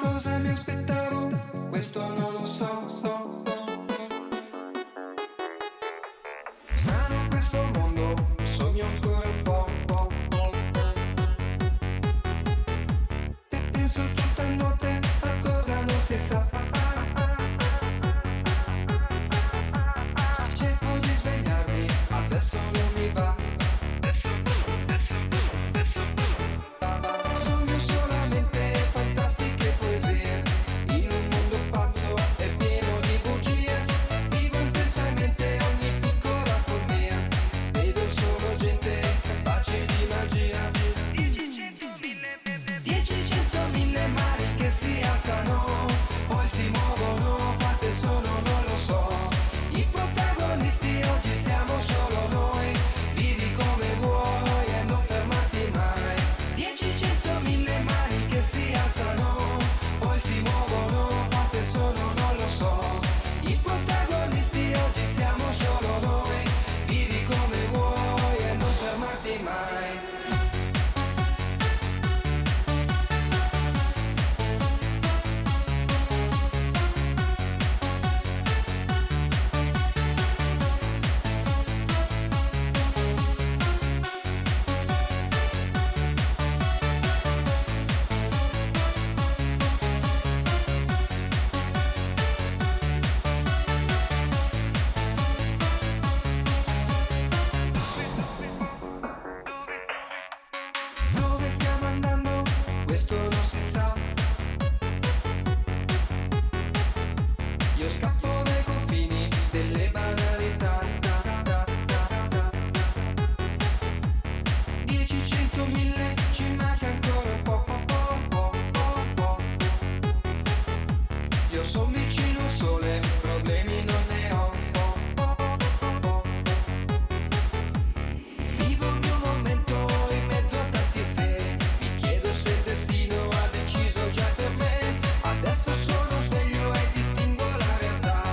Cosa mi aspettavo? Questo non lo so. Strano questo mondo, sogno ancora un po'. E penso tutta notte a cosa non si sa. Cerco di svegliarmi, adesso non mi va. Sogno solamente fantastiche poesie, in un mondo pazzo e pieno di bugie. Vivo intensamente ogni piccola follia, vedo solo gente capace di magia. 10, 100, 1000 mani che si alzano, poi si muovono, quante sono non lo so. I protagonisti oggi siamo solo noi, vivi come vuoi e non fermarti mai. 10, 100, 1000 mani che si alzano, poi si muovono, quante sono non lo so. I protagonisti oggi siamo solo noi, vivi come vuoi e non fermarti mai. Dove stiamo andando? Questo non si sa. Io scappo dai confini delle banalità. 10, 100, 1000, ci manca ancora un po'. Io son vicino al sole, problemi non ne ho. Vivo il mio momento in mezzo a tanti se. Mi chiedo se il destino ha deciso già per me. Adesso sono sveglio e distingo la realtà.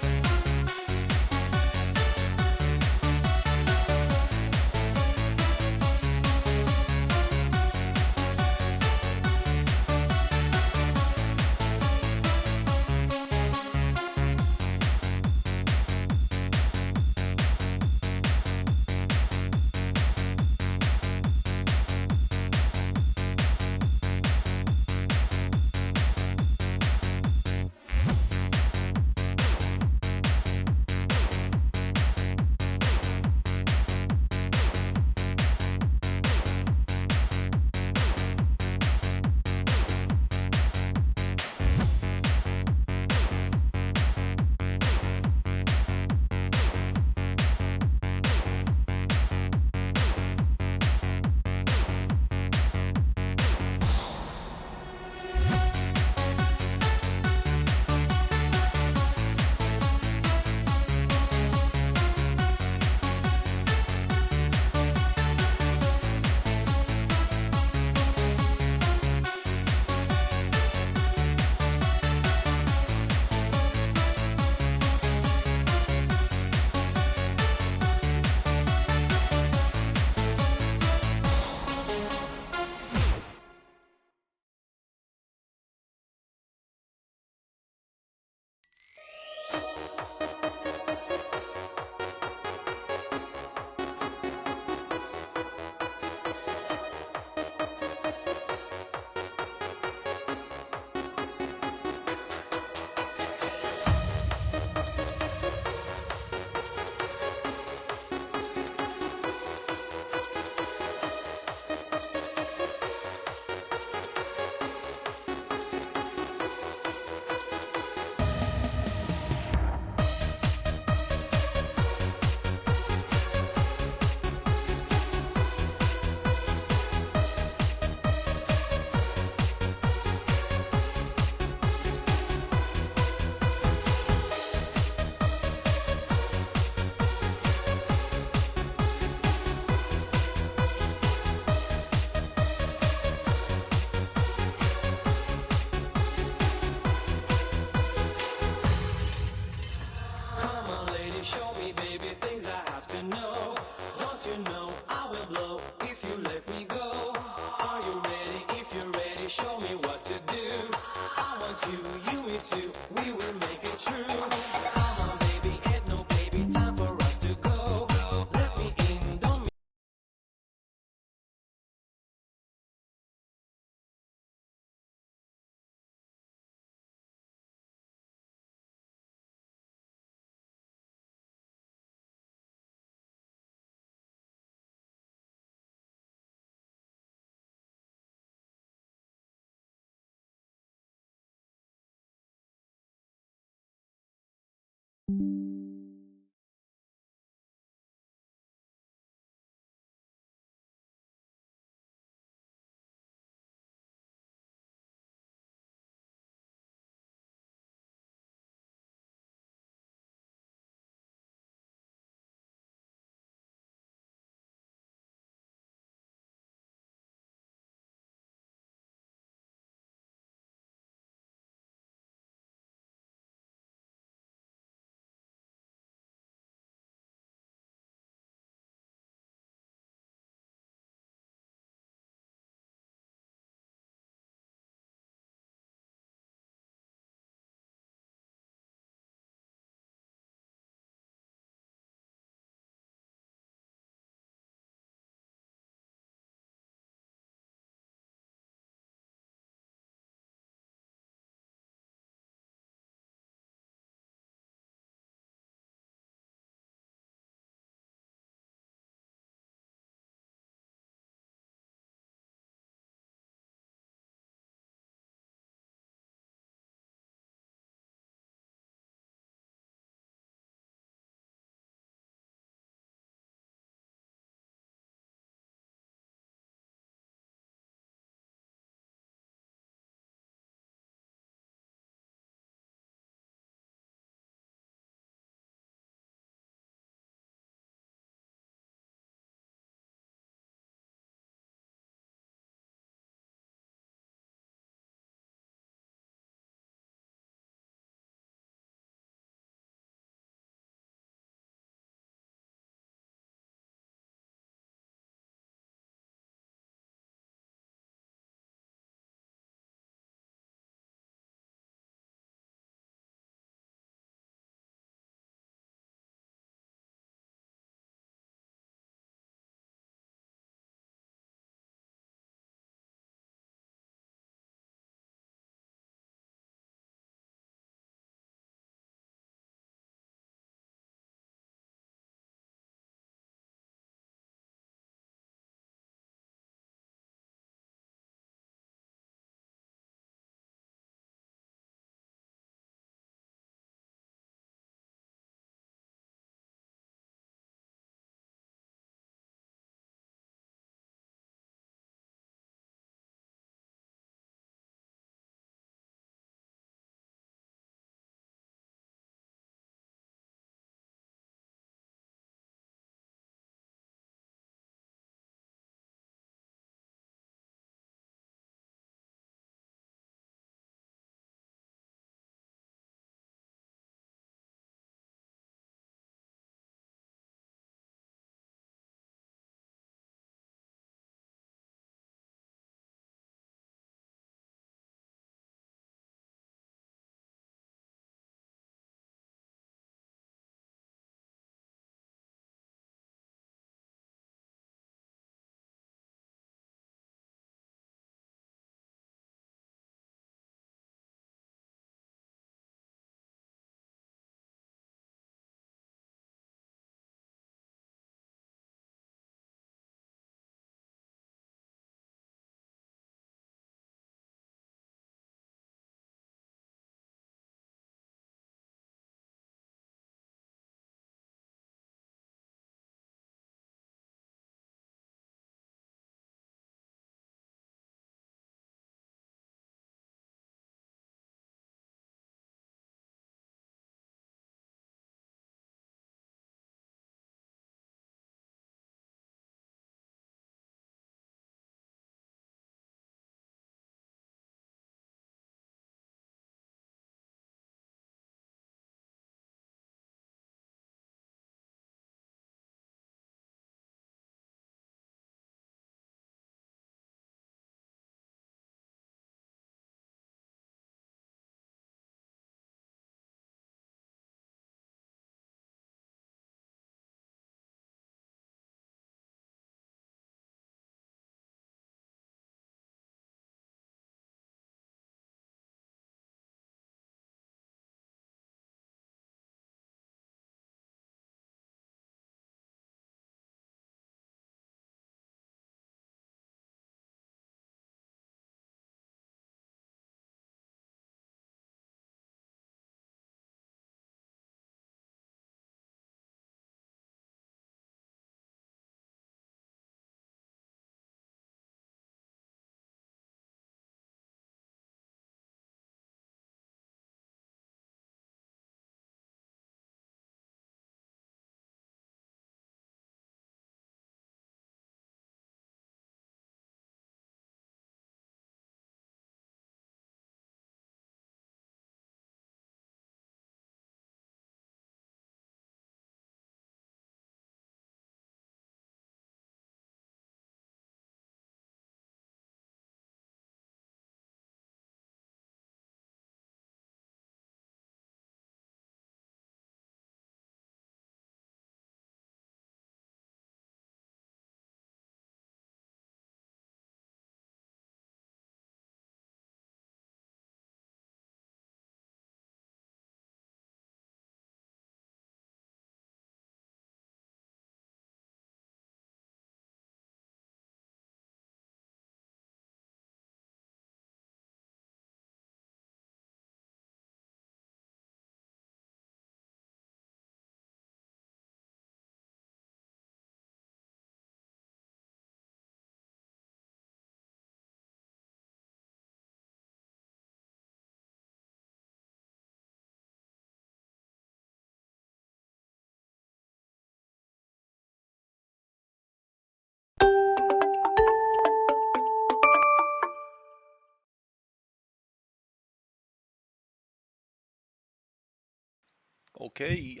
Okay.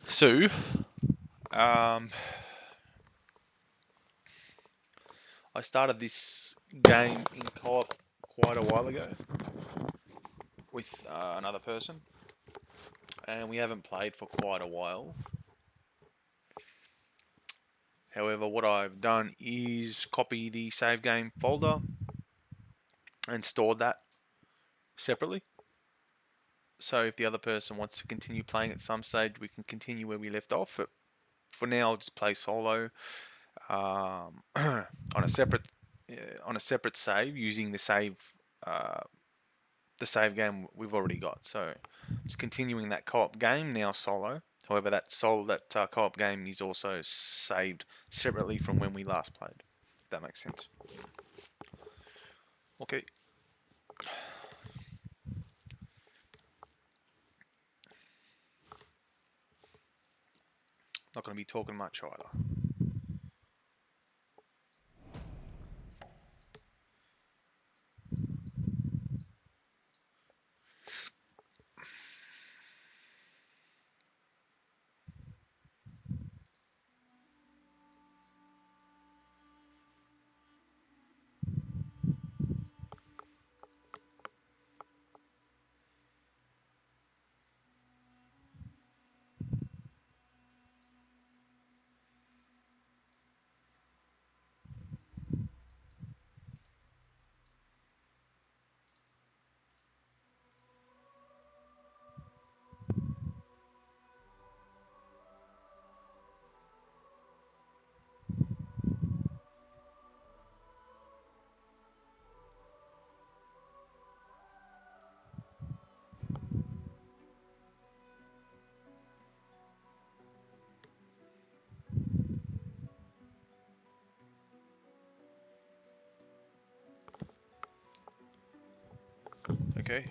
So, um, I started this game in co-op quite a while ago with another person, and we haven't played for quite a while. However, what I've done is copy the save game folder and stored that separately. So if the other person wants to continue playing at some stage, we can continue where we left off. But for now, I'll just play solo on a separate save using uh, the save game we've already got. So it's continuing that co-op game now solo. However, that co-op game is also saved separately from when we last played. If that makes sense. Okay. Not going to be talking much either. Okay.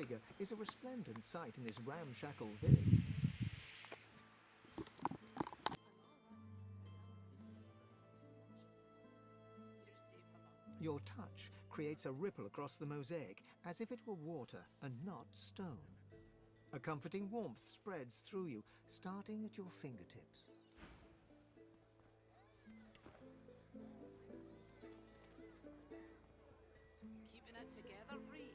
vinegar is a resplendent sight in this ramshackle village. Your touch creates a ripple across the mosaic as if it were water and not stone. A comforting warmth spreads through you, starting at your fingertips. Keeping it together, Bree?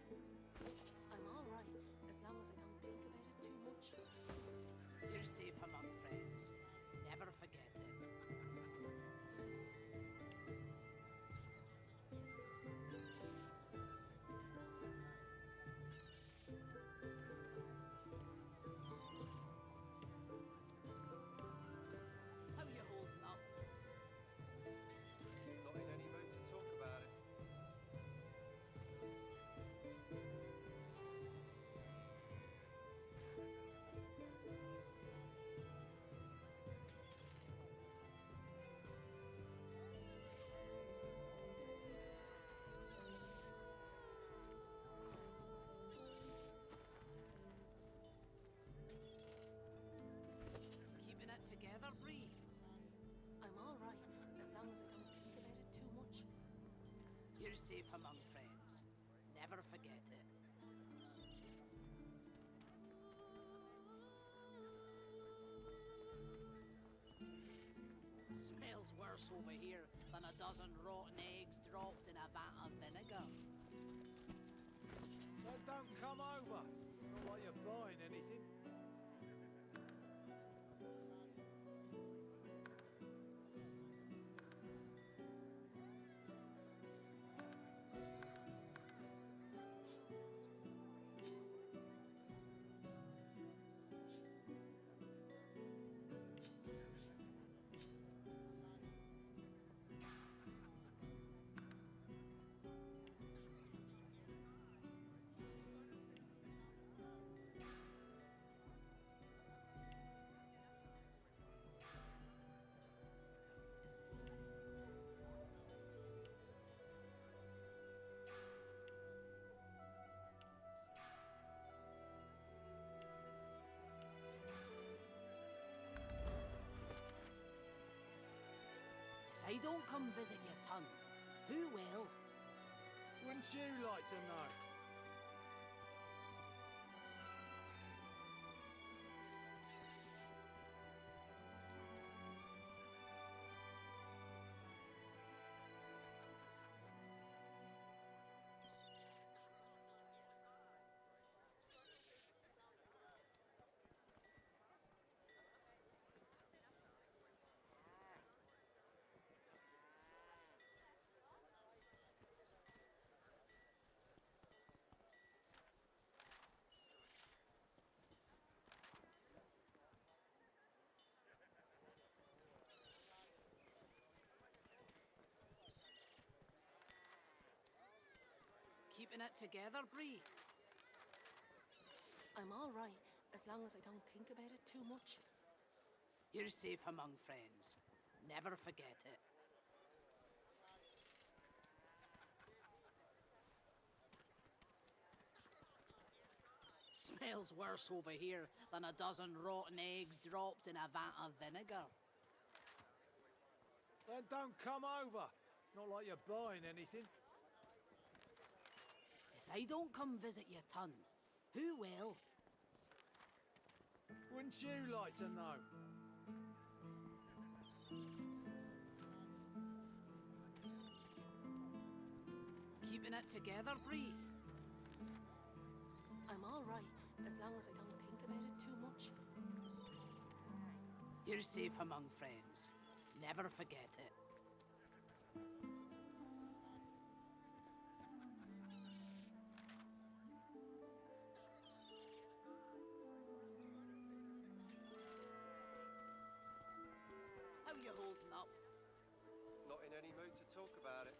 I'm all right, as long as I don't think about it too much. You're safe among friends. Never forget it. How you holding up? Not in any mood to talk about it. Keeping it together, Bree? I'm all right, as long as I don't think about it too much. You're safe among friends. Never forget it. Smells worse over here than a dozen rotten eggs dropped in a vat of vinegar. Don't come over. Not like you're buying anything. If I don't come visit your ton, who will? Wouldn't you like to know? Keeping it together, Bree? I'm all right, as long as I don't think about it too much. You're safe among friends. Never forget it. Smells worse over here than a dozen rotten eggs dropped in a vat of vinegar. Don't come over. Not like you're buying anything. If I don't come visit your ton, who will? Wouldn't you like to know? Keeping it together, Bree? I'm all right, as long as I don't think about it too much. You're safe among friends. Never forget it. How you holding up? Not in any mood to talk about it.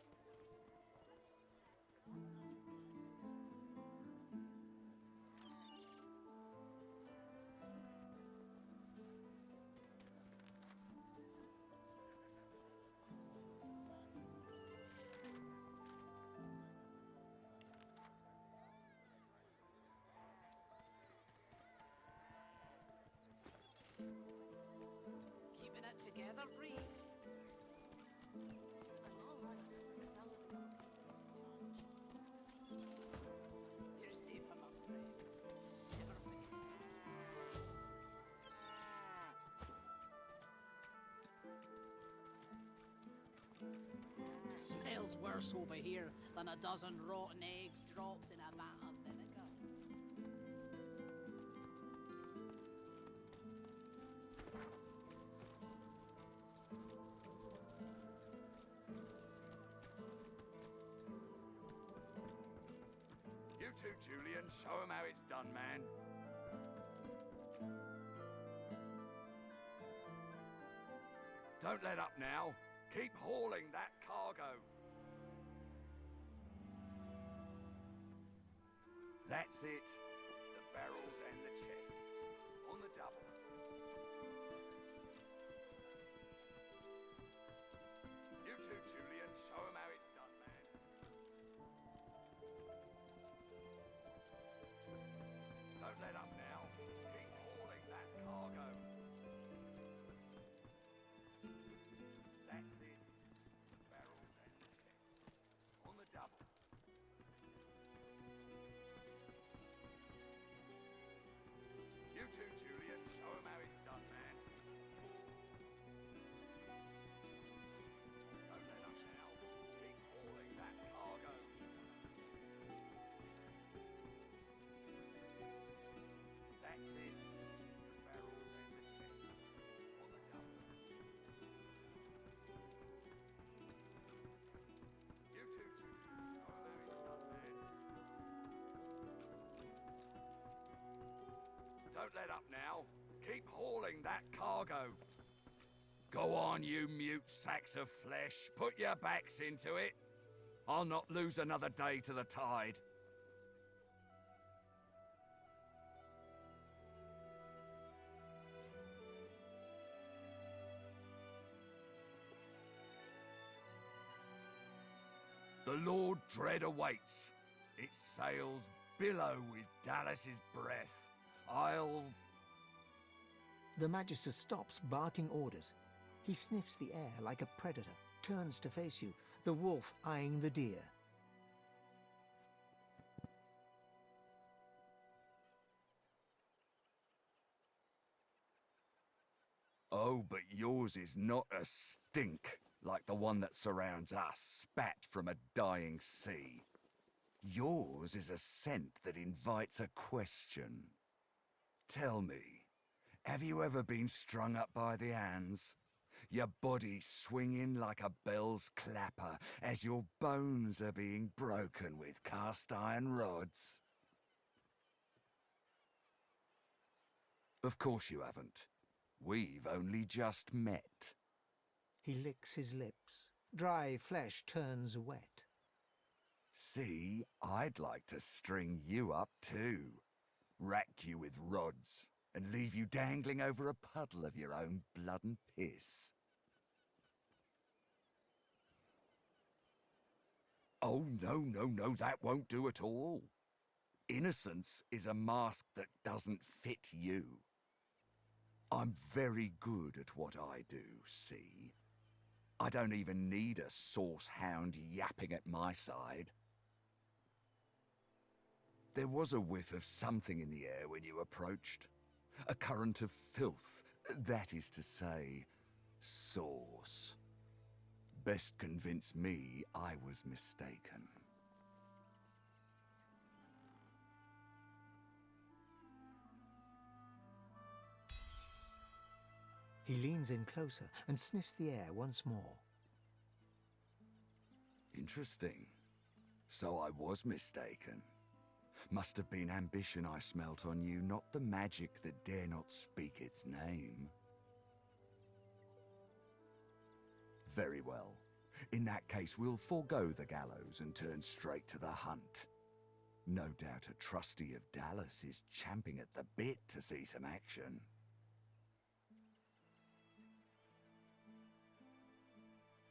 together, Bree? I'm all right, as long as I don't You're safe among friends. Never fear. Smells worse over here than a dozen rotten eggs dropped in a vat of vinegar. You too, Julian. Show 'em how it's done, man. Don't let up now. Keep hauling that cargo. That's it. The barrels and the chests. On the double. You too, Julian. Show 'em how it's done, man. Don't let up now. Keep hauling that cargo. That's it. The barrels and the chests. On the double. You too, Julian. Show 'em how it's done, man. Don't let up now. Keep hauling that cargo. That's it. The barrels and the chests. On the double. You too, Julian. Show 'em how it's done, man. Don't let up now. Keep hauling that cargo. Go on, you mute sacks of flesh. Put your backs into it. I'll not lose another day to the tide. The Lord Dread awaits. Its sails billow with Dallas's breath. The Magister stops, barking orders. He sniffs the air like a predator, turns to face you, the wolf eyeing the deer. Oh, but yours is not a stink like the one that surrounds us, spat from a dying sea. Yours is a scent that invites a question. Tell me, have you ever been strung up by the hands? Your body swinging like a bell's clapper as your bones are being broken with cast iron rods? Of course you haven't. We've only just met. He licks his lips. Dry flesh turns wet. See, I'd like to string you up too. Rack you with rods and leave you dangling over a puddle of your own blood and piss. Oh, no, that won't do at all. Innocence is a mask that doesn't fit you. I'm very good at what I do, see? I don't even need a sauce hound yapping at my side. There was a whiff of something in the air when you approached. A current of filth, that is to say, sauce. Best convince me I was mistaken. He leans in closer and sniffs the air once more. Interesting. So I was mistaken. Must have been ambition I smelt on you, not the magic that dare not speak its name. Very well. In that case, we'll forego the gallows and turn straight to the hunt. No doubt a trustee of Dallas is champing at the bit to see some action.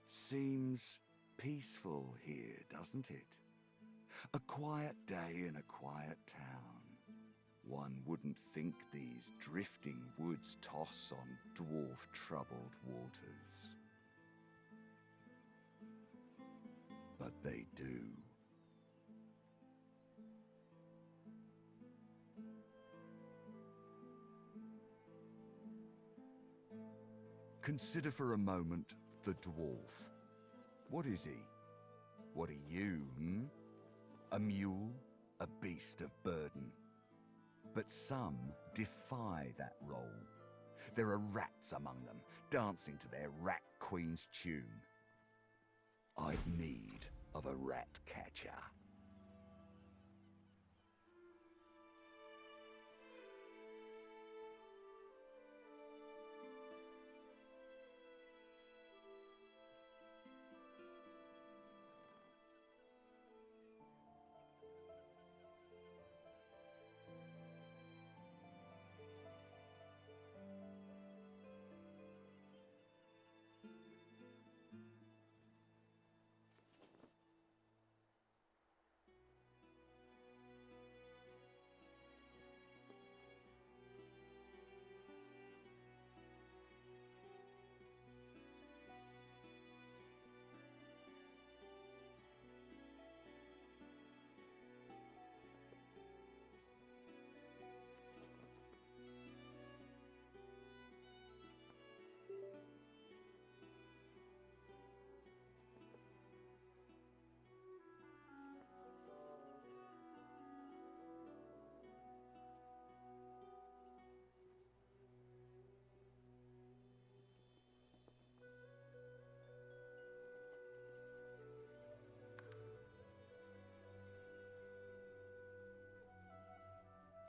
Seems peaceful here, doesn't it? A quiet day in a quiet town. One wouldn't think these drifting woods toss on dwarf-troubled waters. But they do. Consider for a moment the dwarf. What is he? What are you, hmm? A mule? A beast of burden? But some defy that role. There are rats among them, dancing to their rat queen's tune. I've need of a rat catcher.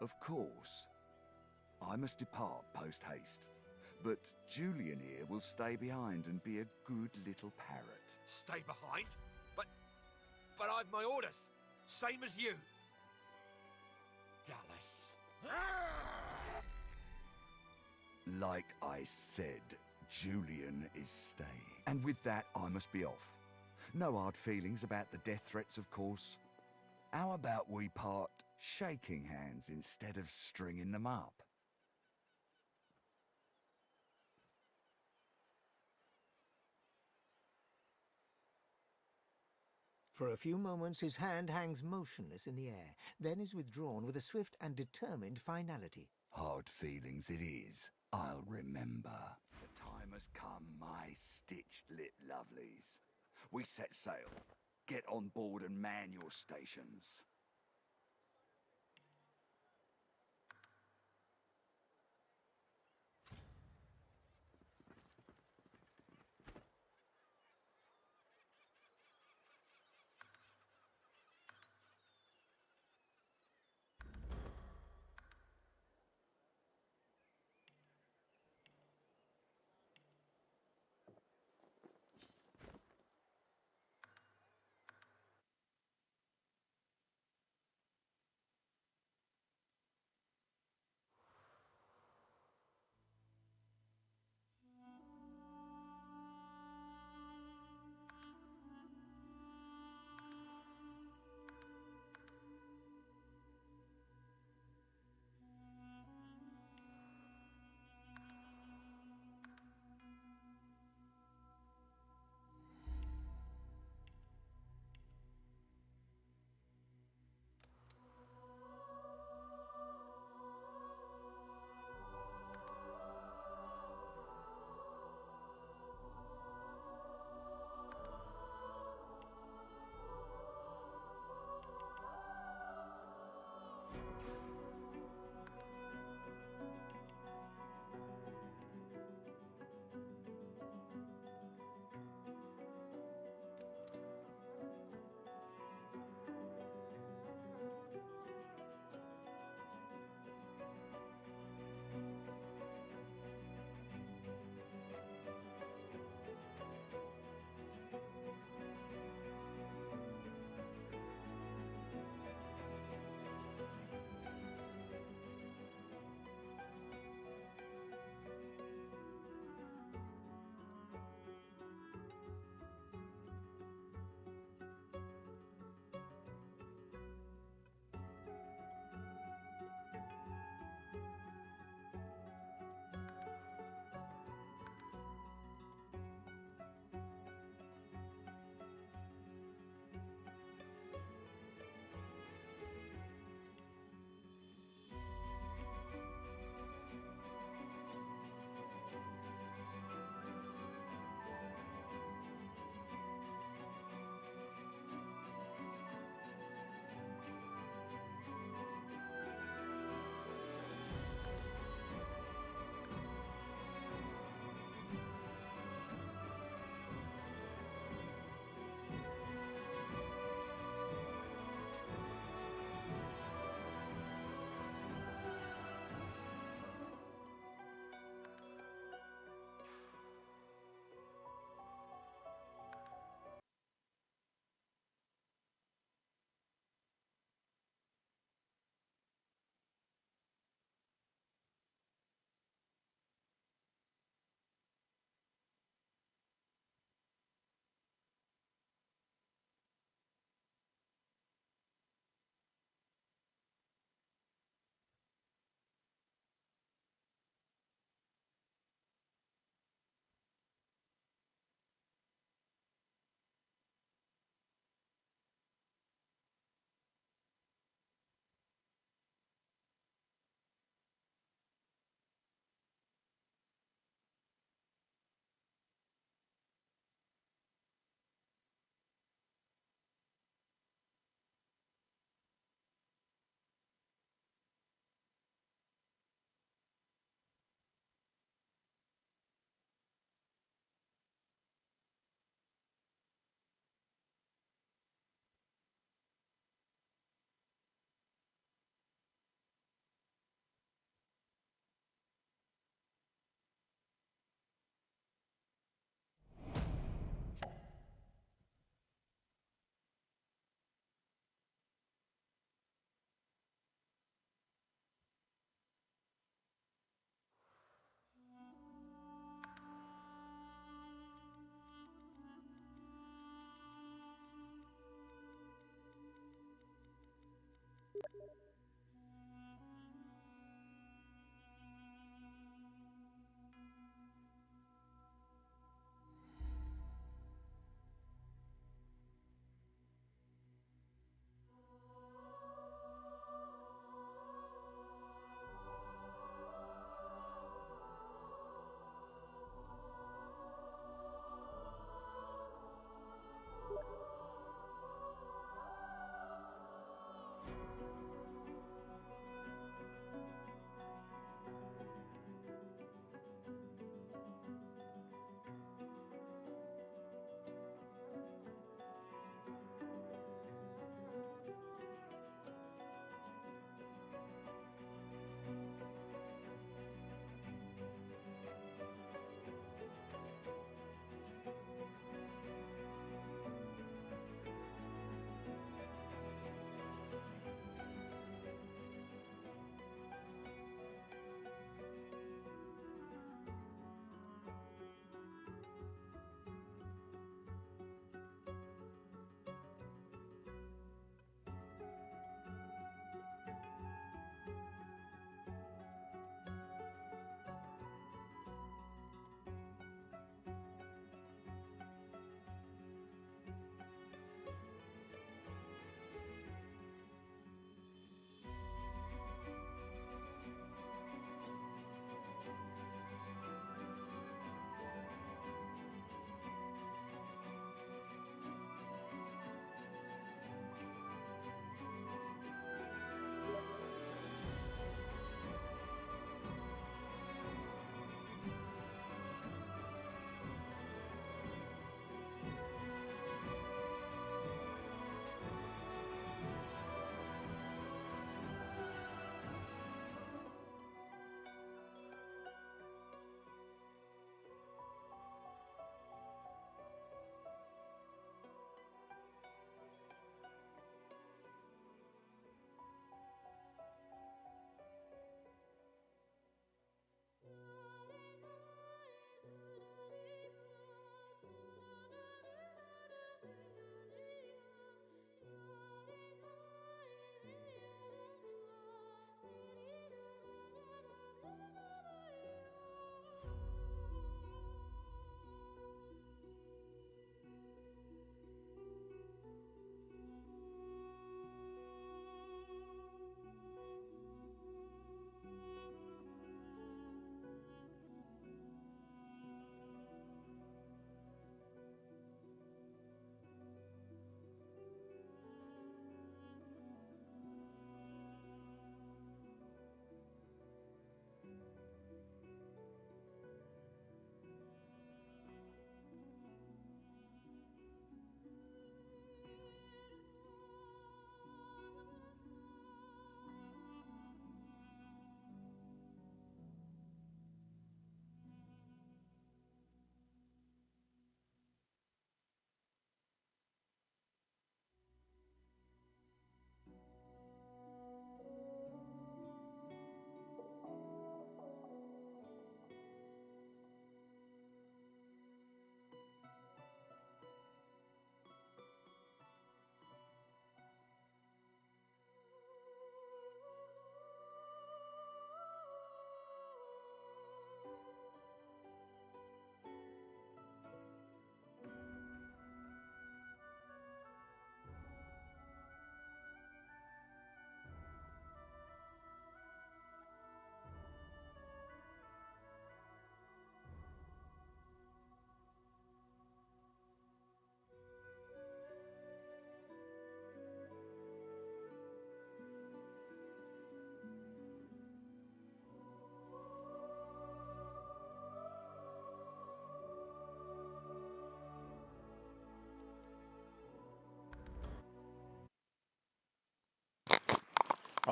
Of course. I must depart post-haste. But Julian here will stay behind and be a good little parrot. Stay behind? But I've my orders. Same as you. Dallas. Like I said, Julian is staying. And with that, I must be off. No hard feelings about the death threats, of course. How about we part shaking hands instead of stringing them up? For a few moments his hand hangs motionless in the air, then is withdrawn with a swift and determined finality. Hard feelings it is. I'll remember. The time has come, my stitched-lit lovelies. We set sail. Get on board and man your stations.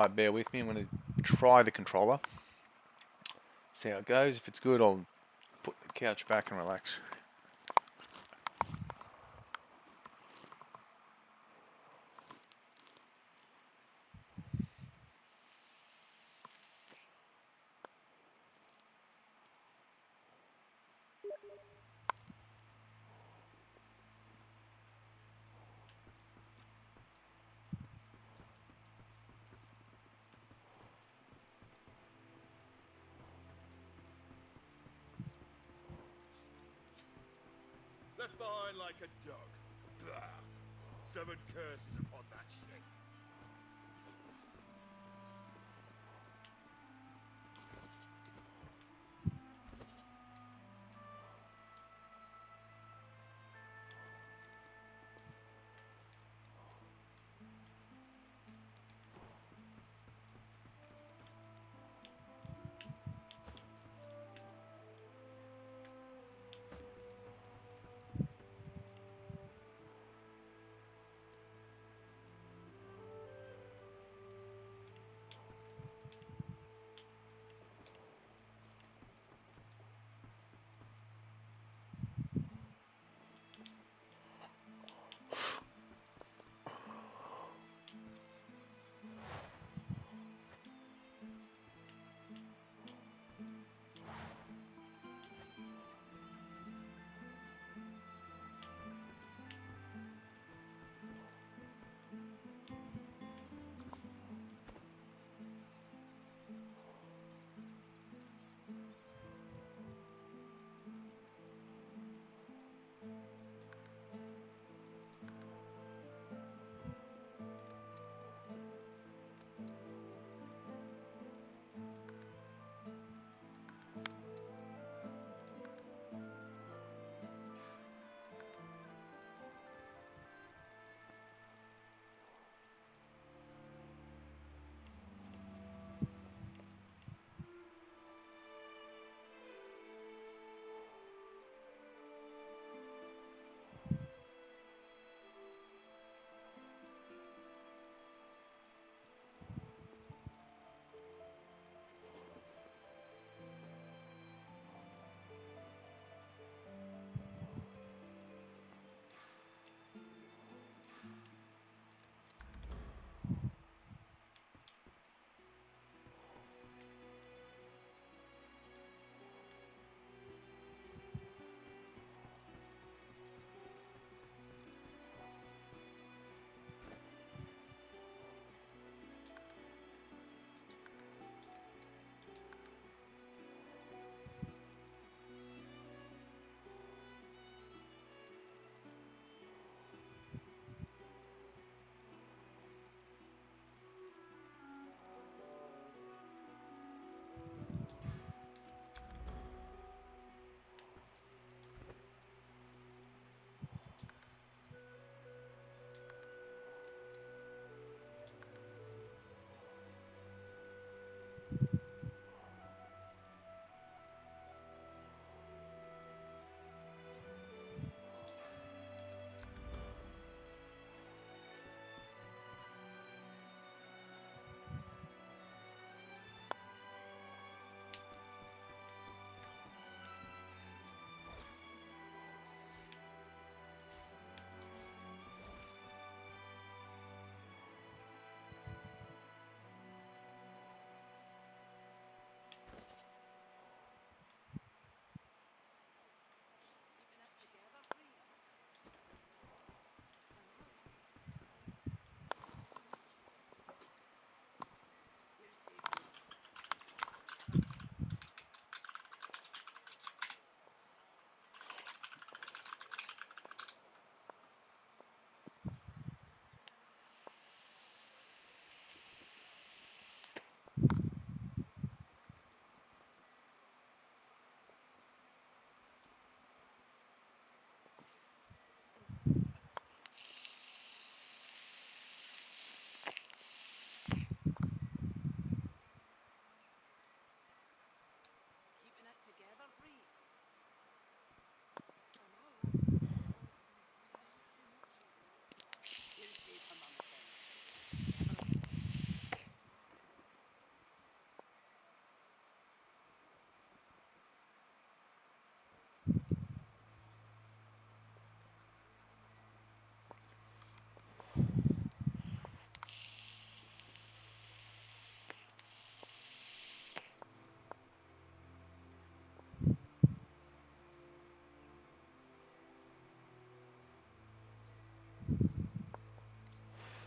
Alright, bear with me. I'm going to try the controller. See how it goes. If it's good, I'll put the couch back and relax. Left behind like a dog. Blah. 7 curses upon that shit.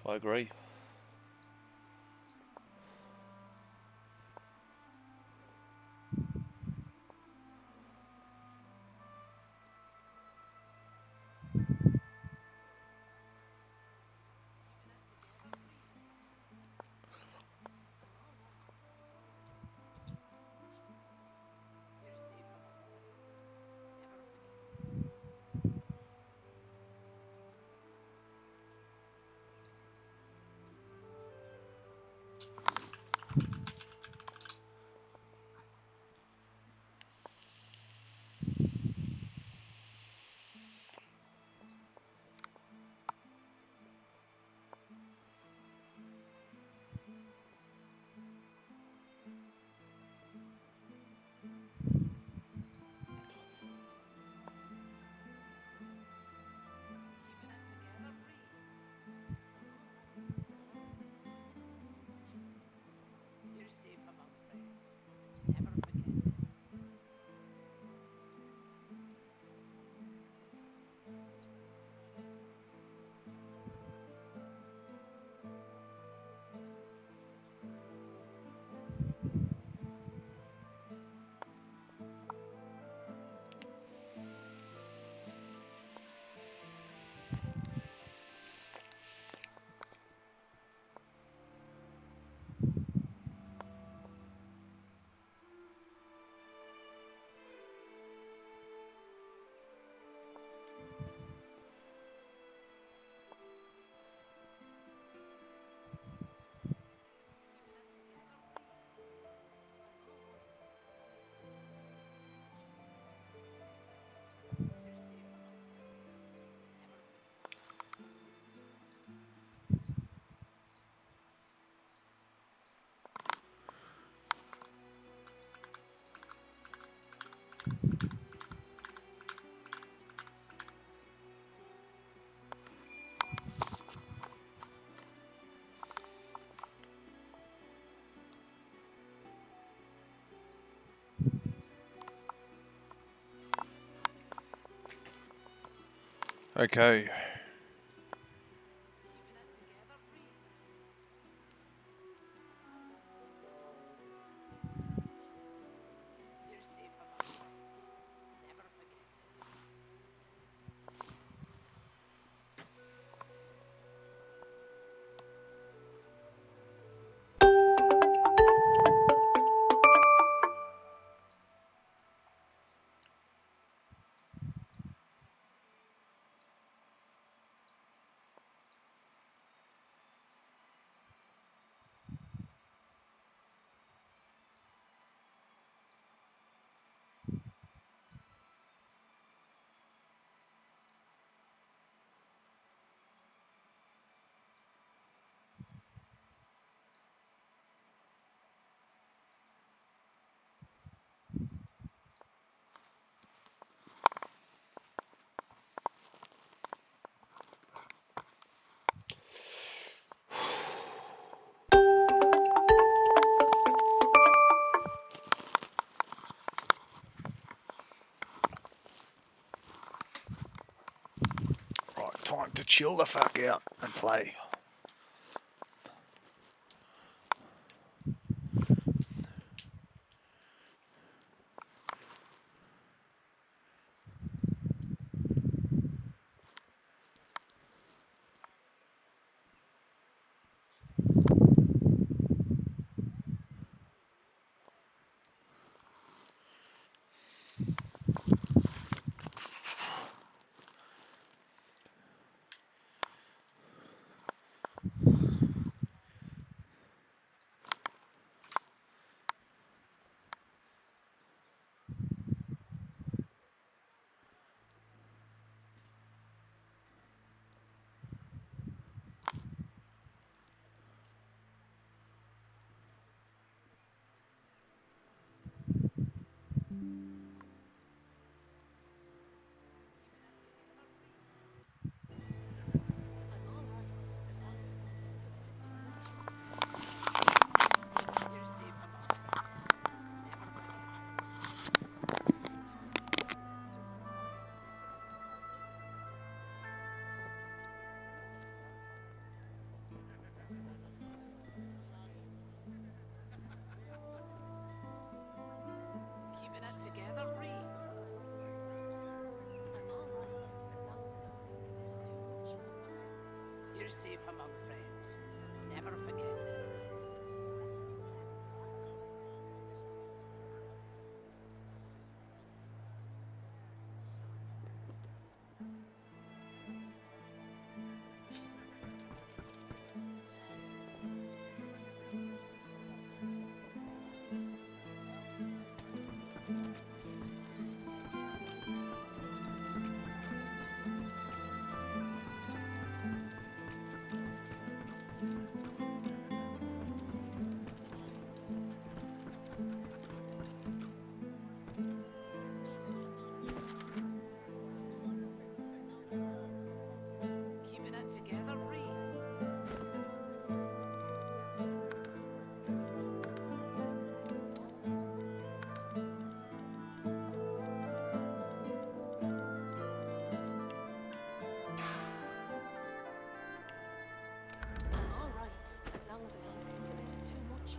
I agree. You're safe among friends. Never forget it. Okay. You're safe among friends. Never forget it. Right, time to chill the fuck out and play. You're safe among friends. Never forget it. Keeping it together, Bree. I'm all right, as long as I don't manipulate it too much.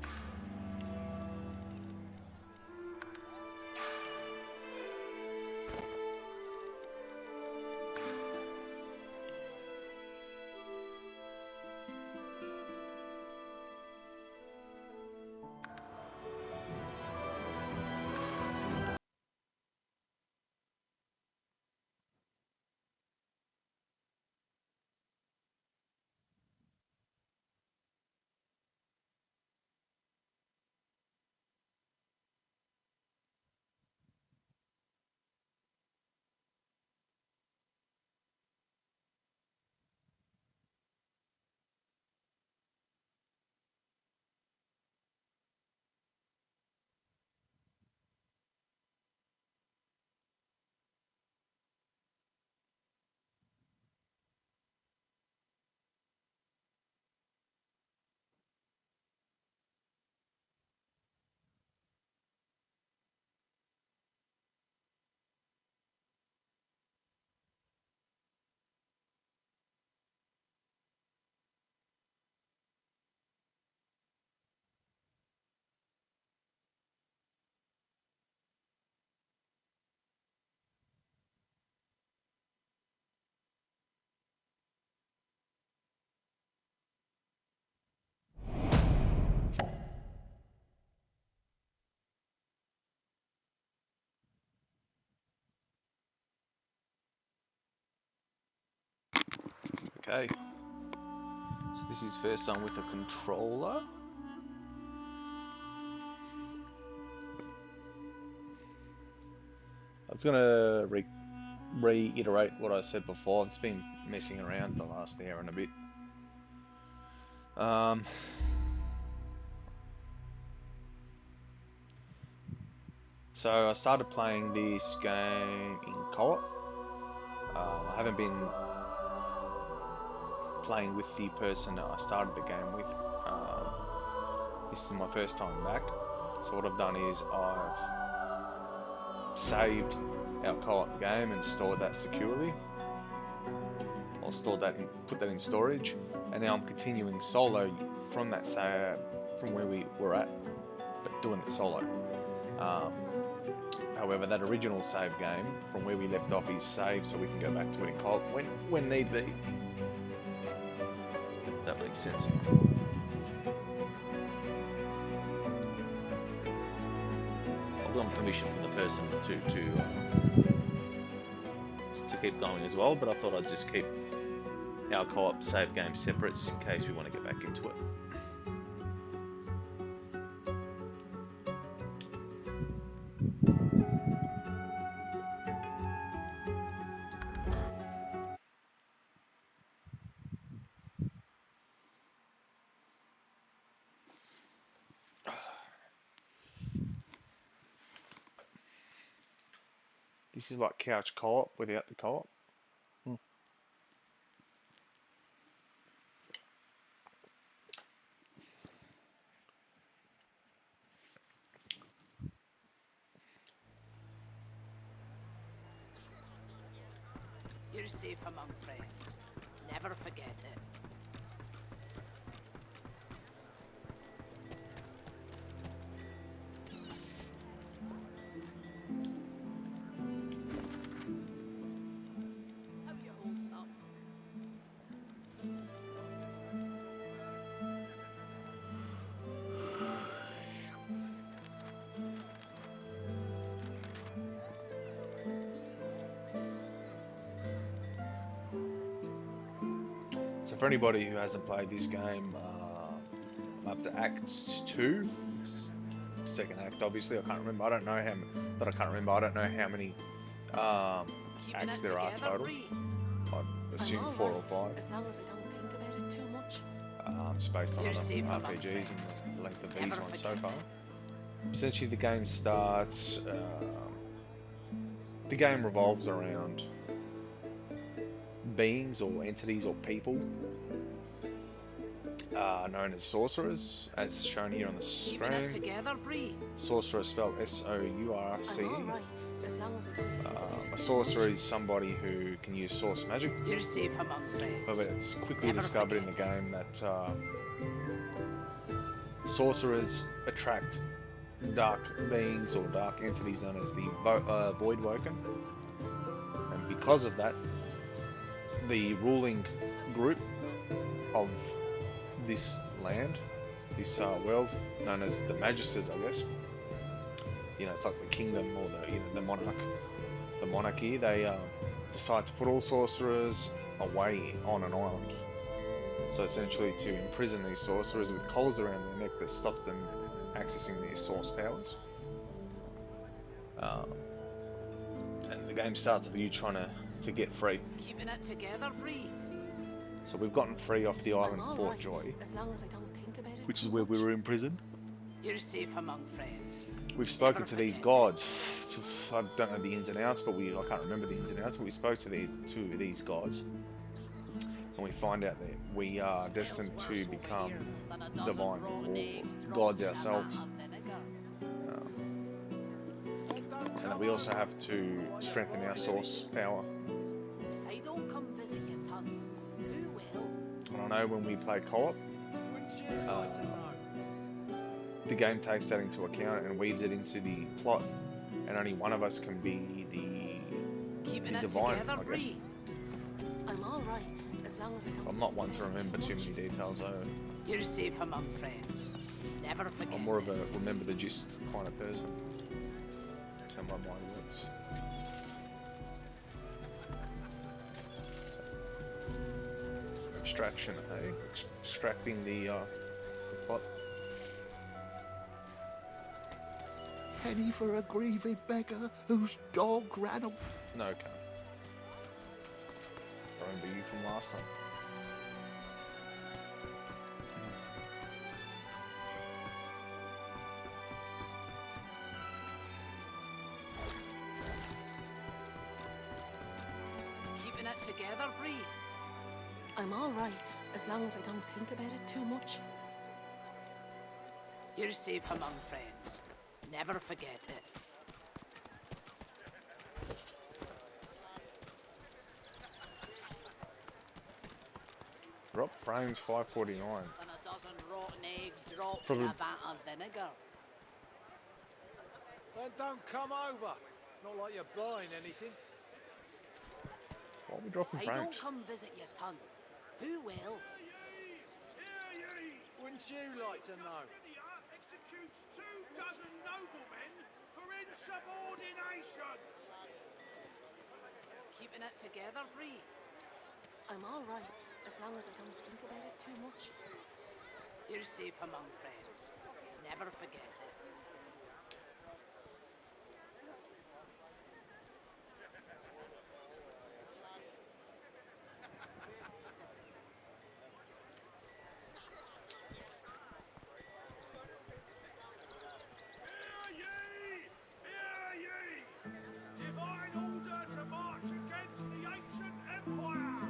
Okay. So this is first time with a controller. I was gonna reiterate what I said before. It's been messing around the last hour and a bit. So I started playing this game in co-op. I haven't been playing with the person that I started the game with. This is my first time back. So what I've done is I've saved our co-op game and stored that securely. I'll store that in, put that in storage, and now I'm continuing solo from that from where we were at, but doing it solo. However, that original save game from where we left off is saved, so we can go back to it in co-op when need be. That makes sense. I've gotten permission from the person to keep going as well, but I thought I'd just keep our co-op save game separate just in case we want to get back into it. This is like couch co-op without the co-op. You're safe among friends. Never forget it. How you hold up? So for anybody who hasn't played this game, I'm up to Act 2, second act. Obviously, I can't remember. I don't know how. But I can't remember. I don't know how many Keeping acts it there are together, total. Bree. I'd assume I'm 4 or alright, 5. as long as I don't think about it too much. It's based on You're other safe among RPGs friends. and the length of Never these ones so forget far. it. Essentially, the game starts. The game revolves around beings or entities or people known as sorcerers, as shown here on the Keeping it screen. together, Bree. Sorcerer spelled S-O-U-R-C-E. I'm alright, as long as I don't think about it A too sorcerer much. is somebody who can use source magic. You're safe among friends. However, it's quickly Never discovered in the forget game that sorcerers attract dark beings or dark entities known as the Voidwoken. And because of that, the ruling group of this land, this world, known as the Magisters, I guess. You know, it's like the kingdom or the monarchy. They decide to put all sorcerers away on an island. So essentially, to imprison these sorcerers with collars around their neck that stop them accessing their source powers. And the game starts with you trying to get free. Keeping it together, Bree. So we've gotten free off the island I'm Fort alright, Joy, as long as I don't think about it which too is where we much. were imprisoned. You're safe among friends. We've spoken Never to these forget gods. I don't know the ins and outs, but I can't remember the ins and outs. But we spoke to these gods, and we find out that we are destined to become divine or gods ourselves, and that we also have to strengthen our source power. If I don't come visit your ton, who will? And I know when we play co-op, the game takes that into account and weaves it into the plot, and only one of us can be Keeping the it divine, together, I guess. Bree. I'm alright, as long as I don't I'm not think one to about it remember too many much. details, though. You're safe among friends. Never forget I'm more of it. a remember the gist kind of person. That's how my mind works. Abstraction, eh? Extracting the plot. Penny for a grieving beggar whose dog ran away. No, okay. I remember you from last time. Keeping it together, Bree. I'm alright, as long as I don't think about it too much. You're safe among friends. Never forget it. Drop frames 549. Than a dozen rotten eggs dropped Probably- in a vat of vinegar. Then don't come over. Not like you're buying anything. Why are we dropping I don't frames? come visit your ton. Who will? Wouldn't you like to know? Executes 24 noblemen for insubordination. Keeping it together, Bree. I'm alright, as long as I don't think about it too much. You're safe among friends. Never forget it. Hear ye! Hear ye! Divine order to march against the ancient empire!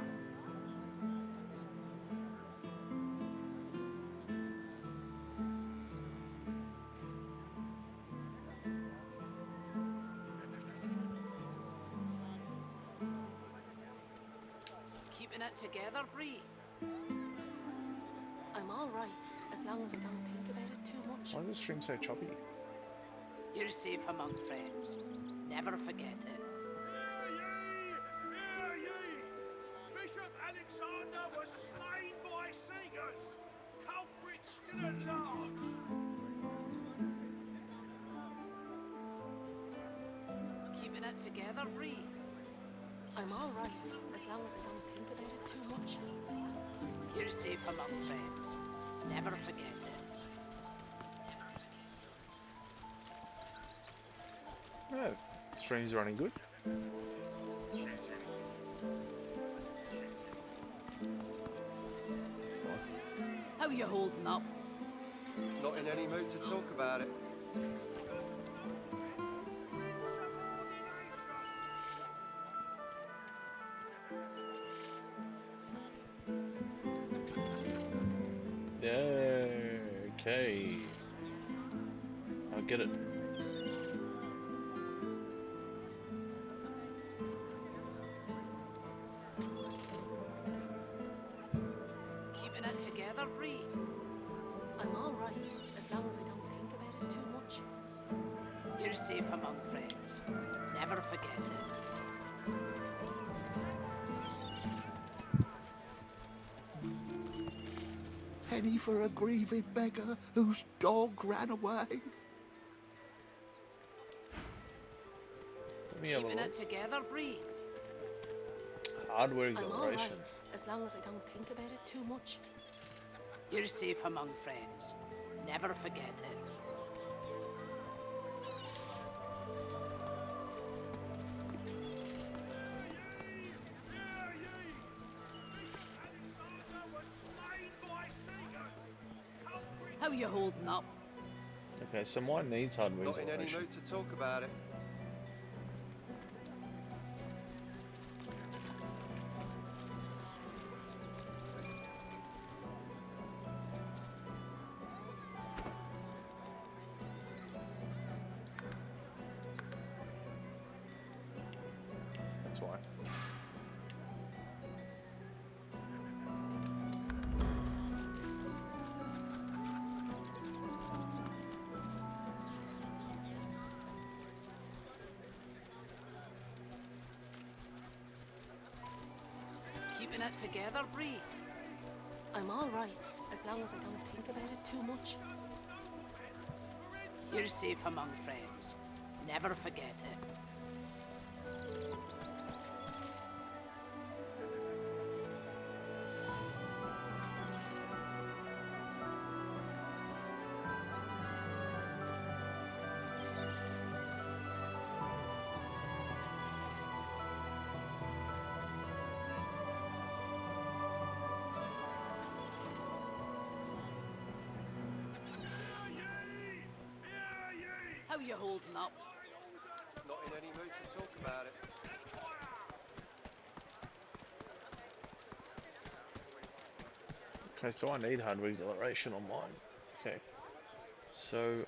Keeping it together, Bree. I'm alright, as long as I don't think about it too much. Why does the stream so choppy? You're safe among friends. Never forget it. Hear ye! Hear ye! Bishop Alexander was slain by singers! Culprits still at large! Keeping it together, Bree. I'm alright, as long as I don't think about it too much. You're safe among friends. Never forget it. Oh, stream's running good. How you holding up? Not in any mood to talk about it. Yeah, okay. I get it. Keeping it together, Bree? I'm all right, as long as I don't think about it too much. You're safe among friends. Never forget it. Penny for a grieving beggar whose dog ran away. Let me have a Keeping look. it together, Bree? Hardware I'm all right, acceleration. as long as I don't think about it too much. You're safe among friends. Never forget it. How you holding up? Okay, so mine needs hardware Not in any acceleration. mood to talk about it. That's why. Keeping it together, Bree? I'm all right, as long as I don't think about it too much. You're safe among friends. Never forget it. How you holding up? Not in any mood to talk about it. Okay, so I need hardware acceleration on mine. Okay. So,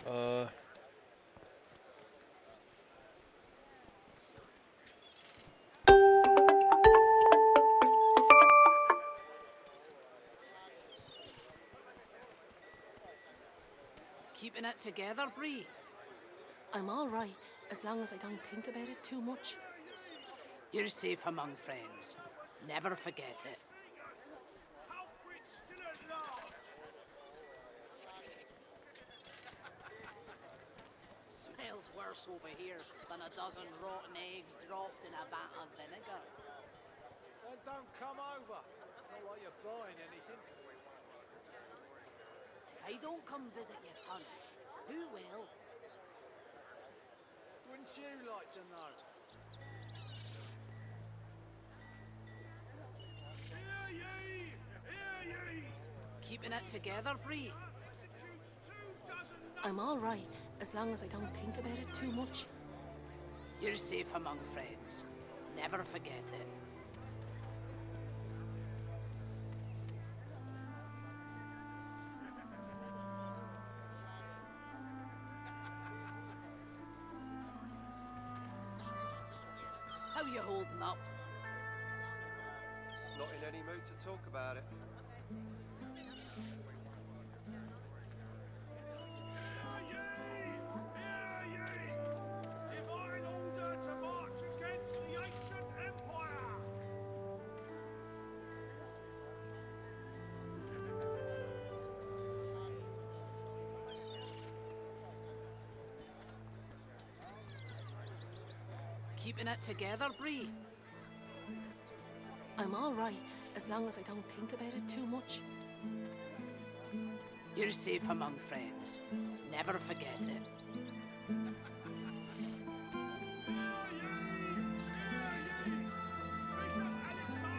Keeping it together, Bree? I'm all right, as long as I don't think about it too much. You're safe among friends. Never forget it. Smells worse over here than a dozen rotten eggs dropped in a vat of vinegar. Then don't come over. Not like you're buying anything. I don't come visit you, Ton. Who will? Wouldn't you like to know? Hear ye! Hear ye! Keeping it together, Bree? I'm all right, as long as I don't think about it too much. You're safe among friends. Never forget it. How you holding up? Not in any mood to talk about it. Divine order to march against the ancient empire! Keeping it together, Bree? I'm all right, as long as I don't think about it too much. You're safe among friends. Never forget it.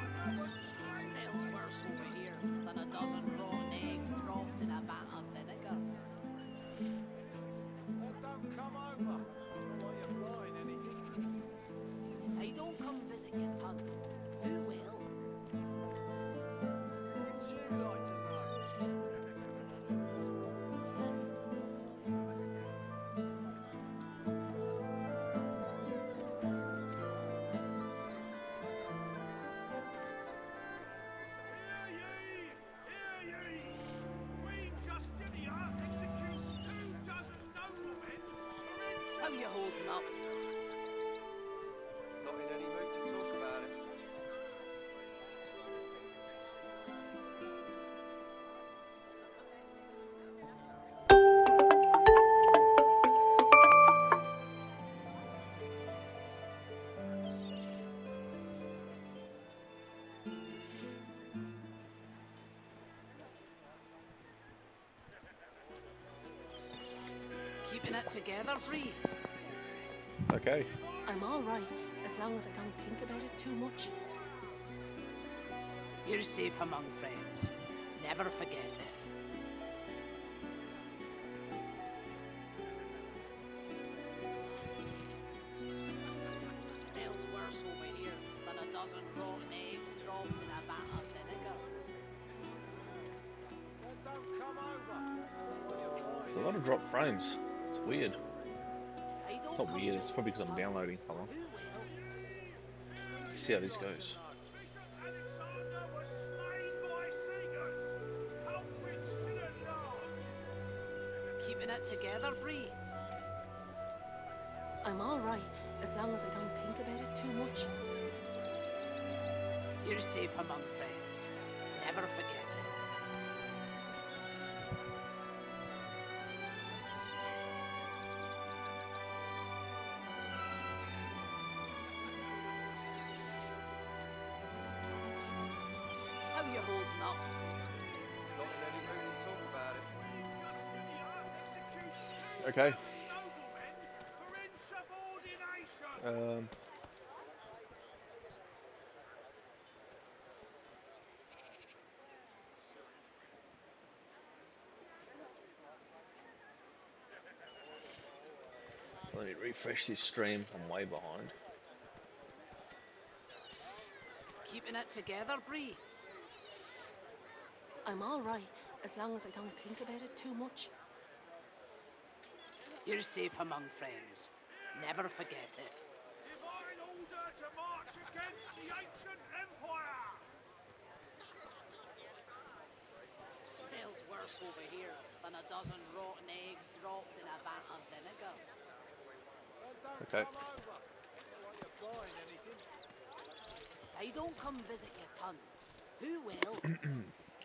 Smells worse over here than a dozen rotten eggs dropped in a vat of vinegar. Well, don't come over. While you're buying anything. Hey, don't come visit your ton. Who will? Wouldn't you like to know? Hear ye! Queen Justinia executes 24 noblemen for How you holding up? Not in any mood to talk about it. Keeping it together, Bree? Okay. I'm all right, as long as I don't think about it too much. You're safe among friends. Never forget it. Smells worse over here than a dozen rotten eggs dropped in a vat of vinegar. Well, don't come over. While you're buying There's a lot of drop frames. It's weird. Hey, don't It's not come weird, it's visit probably because your I'm ton. downloading. Hold on. Who will? Let's see how this goes. Bishop Alexander was slain by singers. Culprit still at large. Keeping it together, Bree? I'm all right, as long as I don't think about it too much. You're safe among friends. Never forget it. How you holding up? Not in any mood to talk about it. Okay. Noblemen for insubordination. Let me refresh this stream. I'm way behind. Keeping it together, Bree? I'm all right, as long as I don't think about it too much. You're safe among friends. Never forget it. Divine order to march against the ancient empire. Smells worse over here than a dozen rotten eggs dropped in a vat of vinegar. Well, don't Okay. come over. While you're buying anything. Hey, don't come visit your ton. Who will?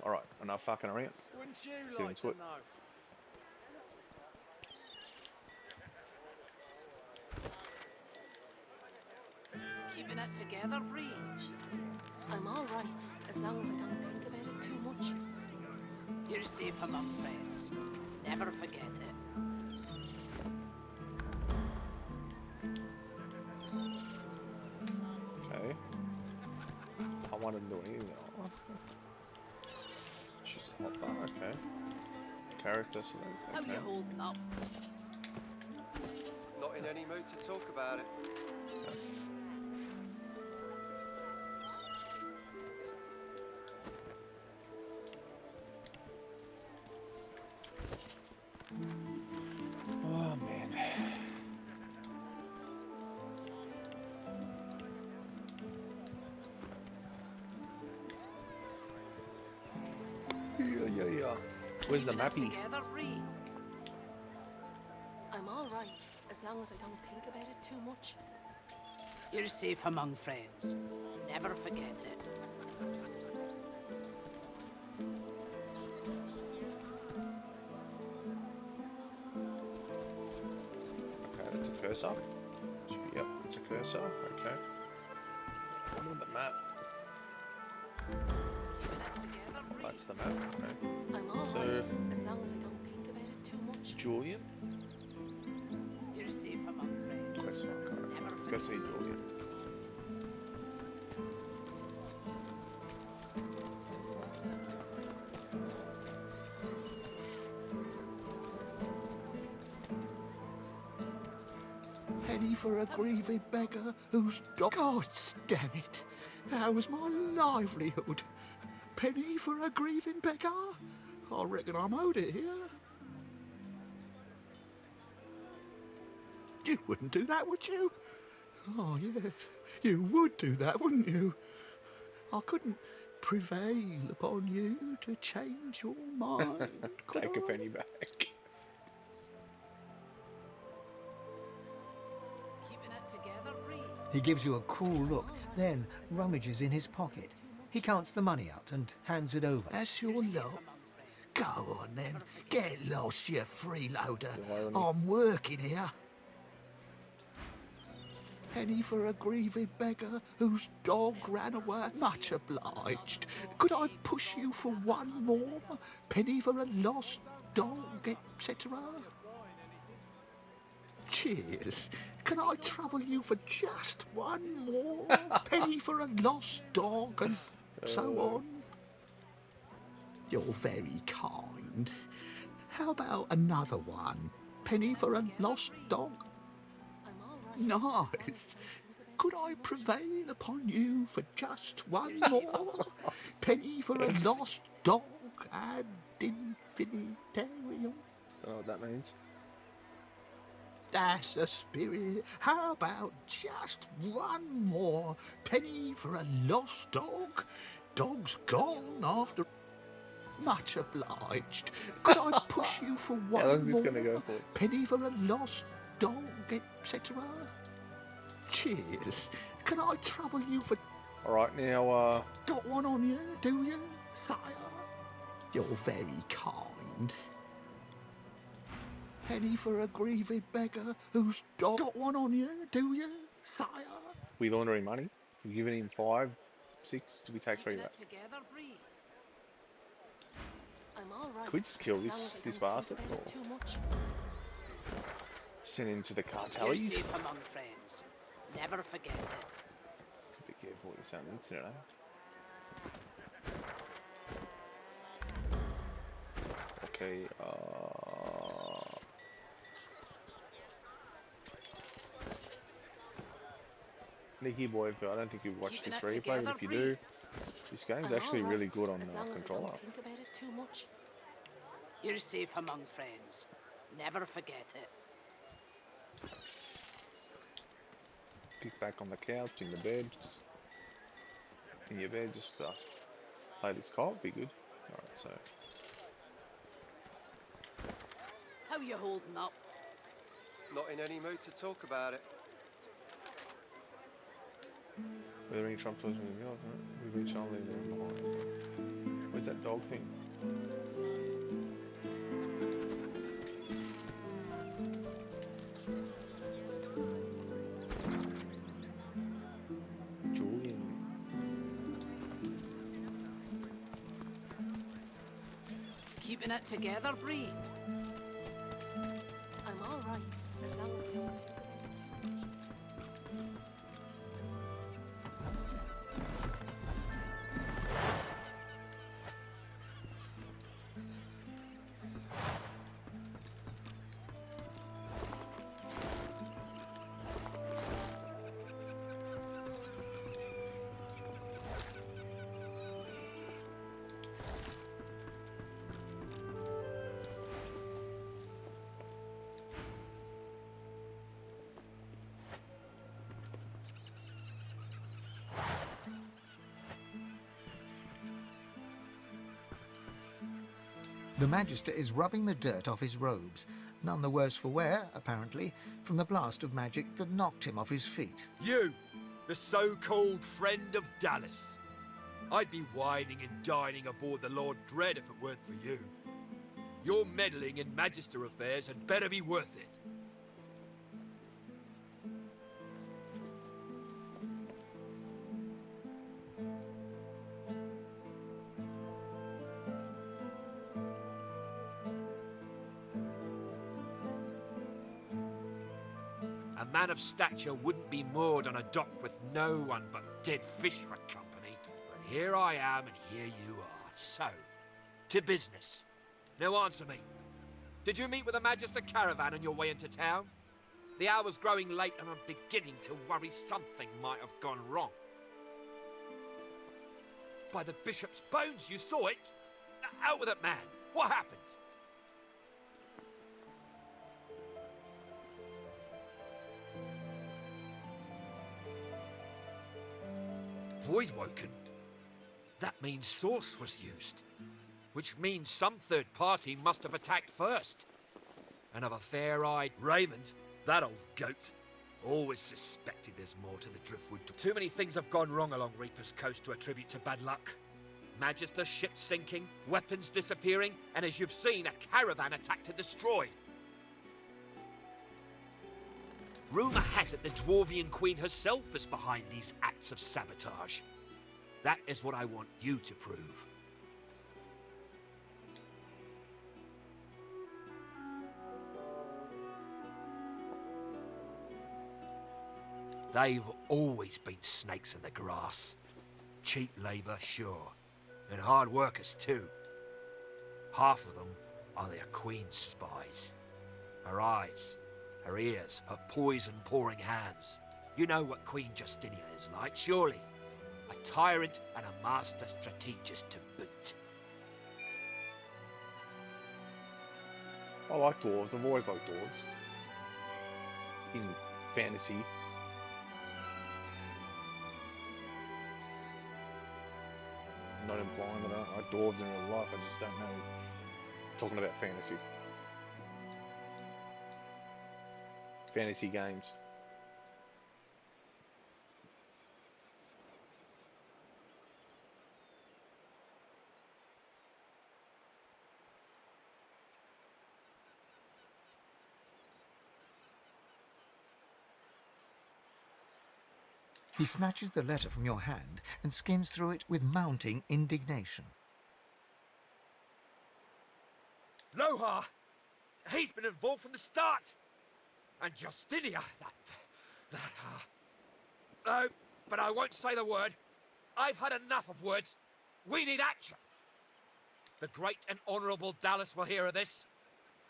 Alright, enough fucking around. Wouldn't you get like into to it. know? Keeping it together, Bree? I'm all right, as long as I don't think about it too much. You're safe among friends. Never forget it. Okay. I wanted to do anything. Oh. She's a hot bar, okay. Character select. How Okay. you holding up? Not in any mood to talk about it. Oh man. Yeah. Where's the Keeping it mappy? together, Bree? I'm all right, as long as I don't think about it too much. You're safe among friends. Never forget it. Okay, that's a cursor. Yep, it's a cursor. Okay. I'm on the map. That's the map. Okay. I'm all So- right, as long as I don't think about it too much. Julian? You're safe among friends. Quest mark. Alright. Never Let's go see Julian. Penny for a grieving beggar who's dog. God damn it! How's my livelihood? Penny for a grieving beggar? I reckon I'm owed it here. You wouldn't do that, would you? Oh, yes, you would do that, wouldn't you? I couldn't prevail upon you to change your mind. could Take a I? penny back. keeping it together, Bree. He gives you a cool look, then rummages in his pocket. He counts the money out and hands it over. That's your lot. Go on then, get lost, you freeloader. irony. I'm working here. Penny for a grieving beggar whose dog ran away. Much obliged. Could I push you for one more? Penny for a lost dog, etc. Cheers. Can I trouble you for just one more? Penny for a lost dog and so on. You're very kind. How about another one? Penny for a lost dog? I'm all right. Nice. Could I prevail upon you for just one more? Penny for a lost dog ad infinitum. Don't know what that means. That's the spirit. How about just one more? Penny for a lost dog? Dog's gone after... Much obliged. Could I push you for one How long is this more? gonna go for? Penny for a lost dog, etc. Cheers. Can I trouble you for... Alright, now, Got one on you, do you, sire? You're very kind. Penny for a grieving beggar who's dog... Got one on you, do you, sire? we laundering money. We're giving him 5, 6. Do we take 3 Keeping back? it together, Bree. I'm all right. Could we just kill as this- long as I this don't bastard, think about it or- too much. Send him to the You're cartels. safe among friends. Never forget it. Be careful what you say on the internet, eh? Okay, Nicky boy, I don't think you've watched Keeping this it replay, together, but if you Bree. do, this game's I'm actually all really right, good on as long as I controller. don't think about it too much. You're safe among friends. Never forget it. Kick back on the couch, in the bed, just in your bed, just play this card, be good. Alright, so How you holding up? Not in any mood to talk about it. weathering Trump towards New York, right? We reach on leave them behind. Where's that dog thing? Julian. Keeping it together, Bree. I'm all right, as long as I don't think about it too much. The Magister is rubbing the dirt off his robes, none the worse for wear, apparently, from the blast of magic that knocked him off his feet. You, the so-called friend of Dallas. I'd be whining and dining aboard the Lord Dread if it weren't for you. Your meddling in Magister affairs had better be worth it. A man of stature wouldn't be moored on a dock with no one but dead fish for company. But here I am and here you are. So, to business. Now answer me. Did you meet with a Magister caravan on your way into town? The hour's growing late and I'm beginning to worry something might have gone wrong. By the bishop's bones, you saw it? Out with it, man. What happened? Voidwoken? That means Source was used. Which means some third party must have attacked first. And of a fair-eyed Raymond, that old goat, always suspected there's more to the Driftwood. Too many things have gone wrong along Reaper's Coast to attribute to bad luck. Magister ship sinking, weapons disappearing, and as you've seen, a caravan attacked and destroyed. Rumour has it the Dwarvian Queen herself is behind these acts of sabotage. That is what I want you to prove. They've always been snakes in the grass. Cheap labour, sure. And hard workers too. Half of them are their Queen's spies. Her eyes, her ears, her poison-pouring hands. You know what Queen Justinia is like, surely. A tyrant and a master strategist to boot. I like dwarves. I've always liked dwarves. In fantasy. Not implying that I don't like dwarves in real life, I just don't know. Talking about fantasy. Fantasy games. He snatches the letter from your hand and skims through it with mounting indignation. Lohar! He's been involved from the start! And Justinia, Oh, but I won't say the word. I've had enough of words. We need action. The great and honourable Dallas will hear of this.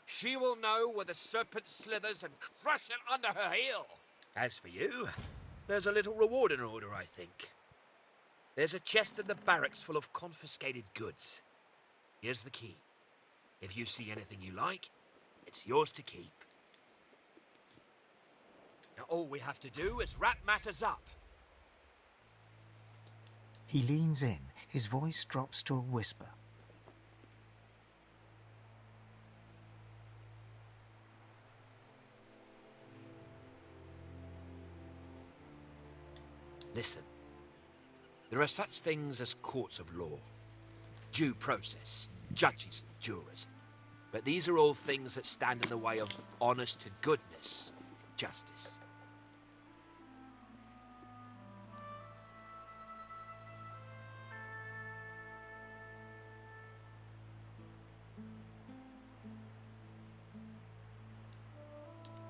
She will know where the serpent slithers and crush it under her heel. As for you, there's a little reward in order, I think. There's a chest in the barracks full of confiscated goods. Here's the key. If you see anything you like, it's yours to keep. Now all we have to do is wrap matters up. He leans in, his voice drops to a whisper. Listen, there are such things as courts of law, due process, judges and jurors. But these are all things that stand in the way of honest to goodness, justice.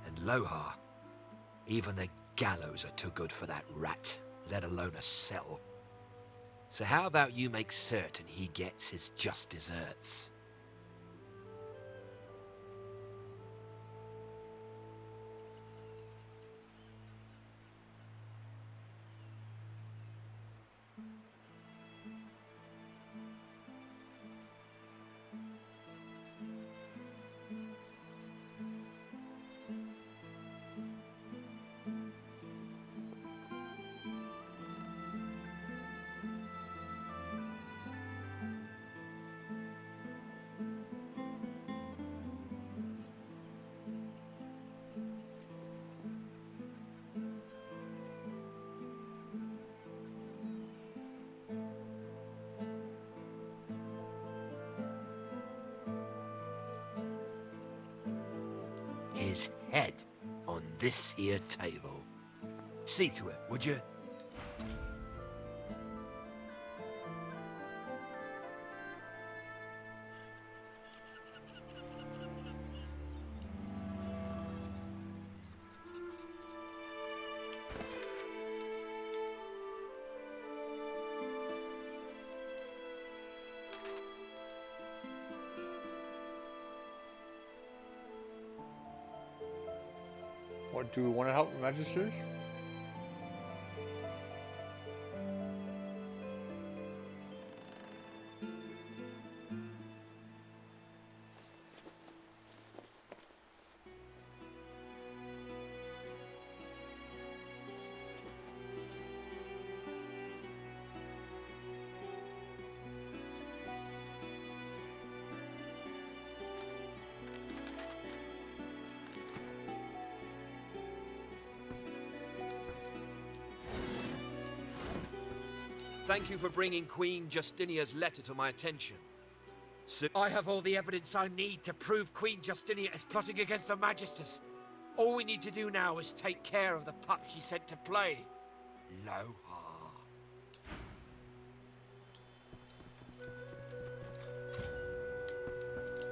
And Lohar, even the gallows are too good for that rat, let alone a cell. So how about you make certain he gets his just deserts? His head on this here table. See to it, would you? Do we want to help the Magisters? Thank you for bringing Queen Justinia's letter to my attention. I have all the evidence I need to prove Queen Justinia is plotting against the Magisters. All we need to do now is take care of the pup she sent to play. Loha.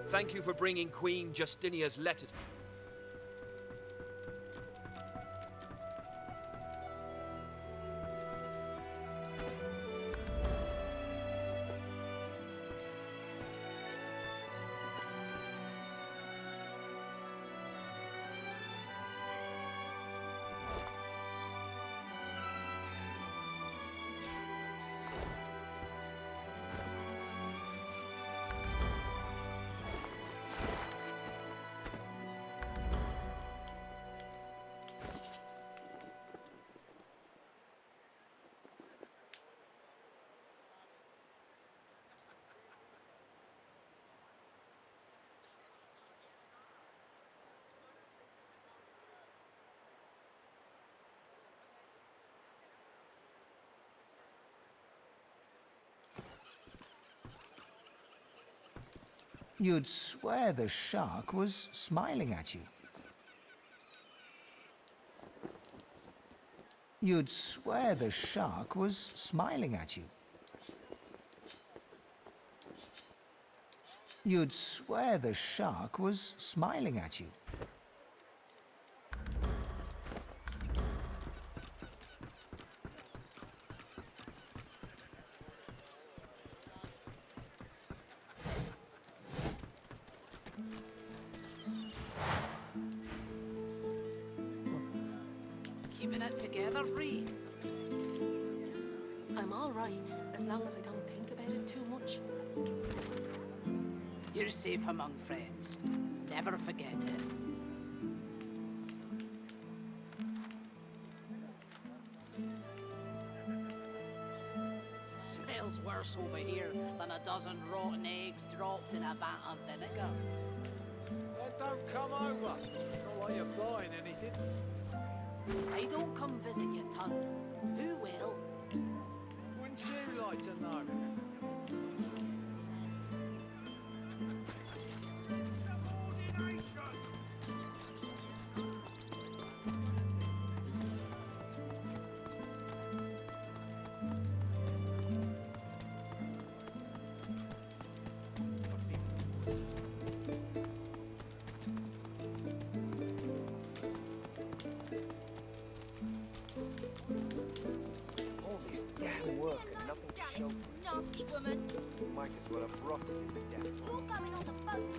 Thank you for bringing Queen Justinia's letter. You'd swear the shark was smiling at you. You'd swear the shark was smiling at you. You'd swear the shark was smiling at you. Keeping it together, Bree? I'm all right, as long as I don't think about it too much. You're safe among friends. Never forget it. Smells worse over here than a dozen rotten eggs dropped in a vat of vinegar. Don't come over. Not like you're buying anything. If I don't come visit you, Tund, who will? Wouldn't you like to know? All this damn work and nothing to show for it. Nasty woman. Might as well have rotted in the damn. You're going on the boat.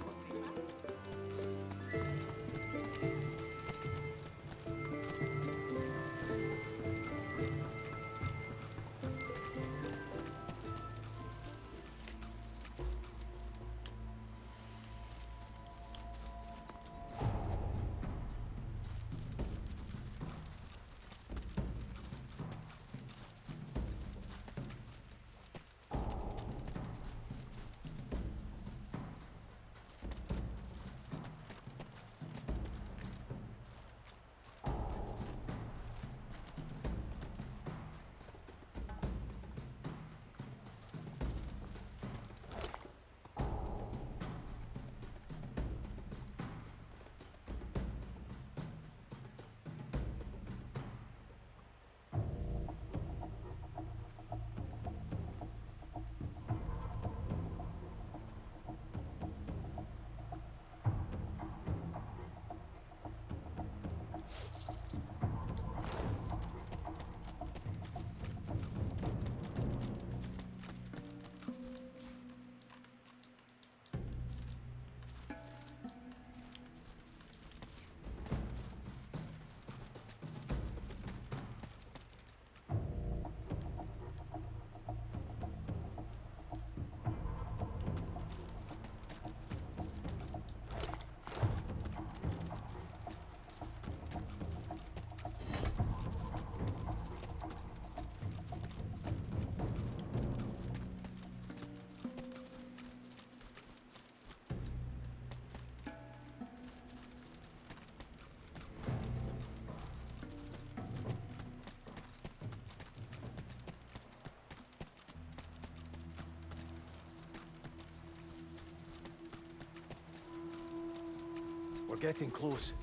We're getting close.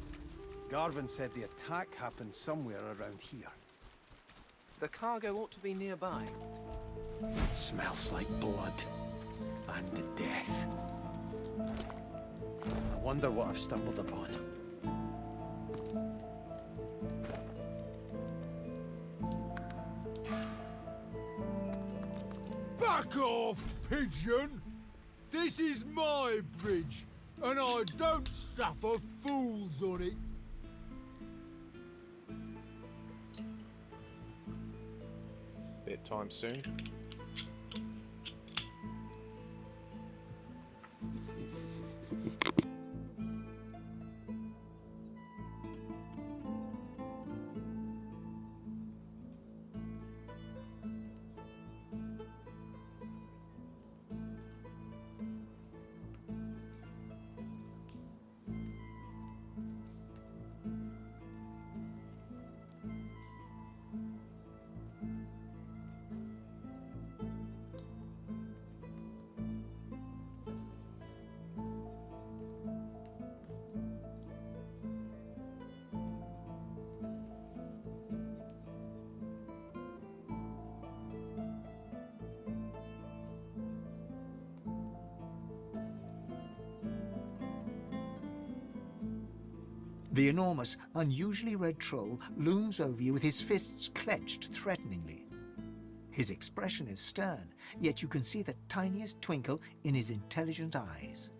Garvin said the attack happened somewhere around here. The cargo ought to be nearby. It smells like blood. And death. I wonder what I've stumbled upon. Back off, pigeon! This is my bridge, and I don't suffer fools on it. Bedtime soon. The enormous, unusually red troll looms over you with his fists clenched threateningly. His expression is stern, yet you can see the tiniest twinkle in his intelligent eyes.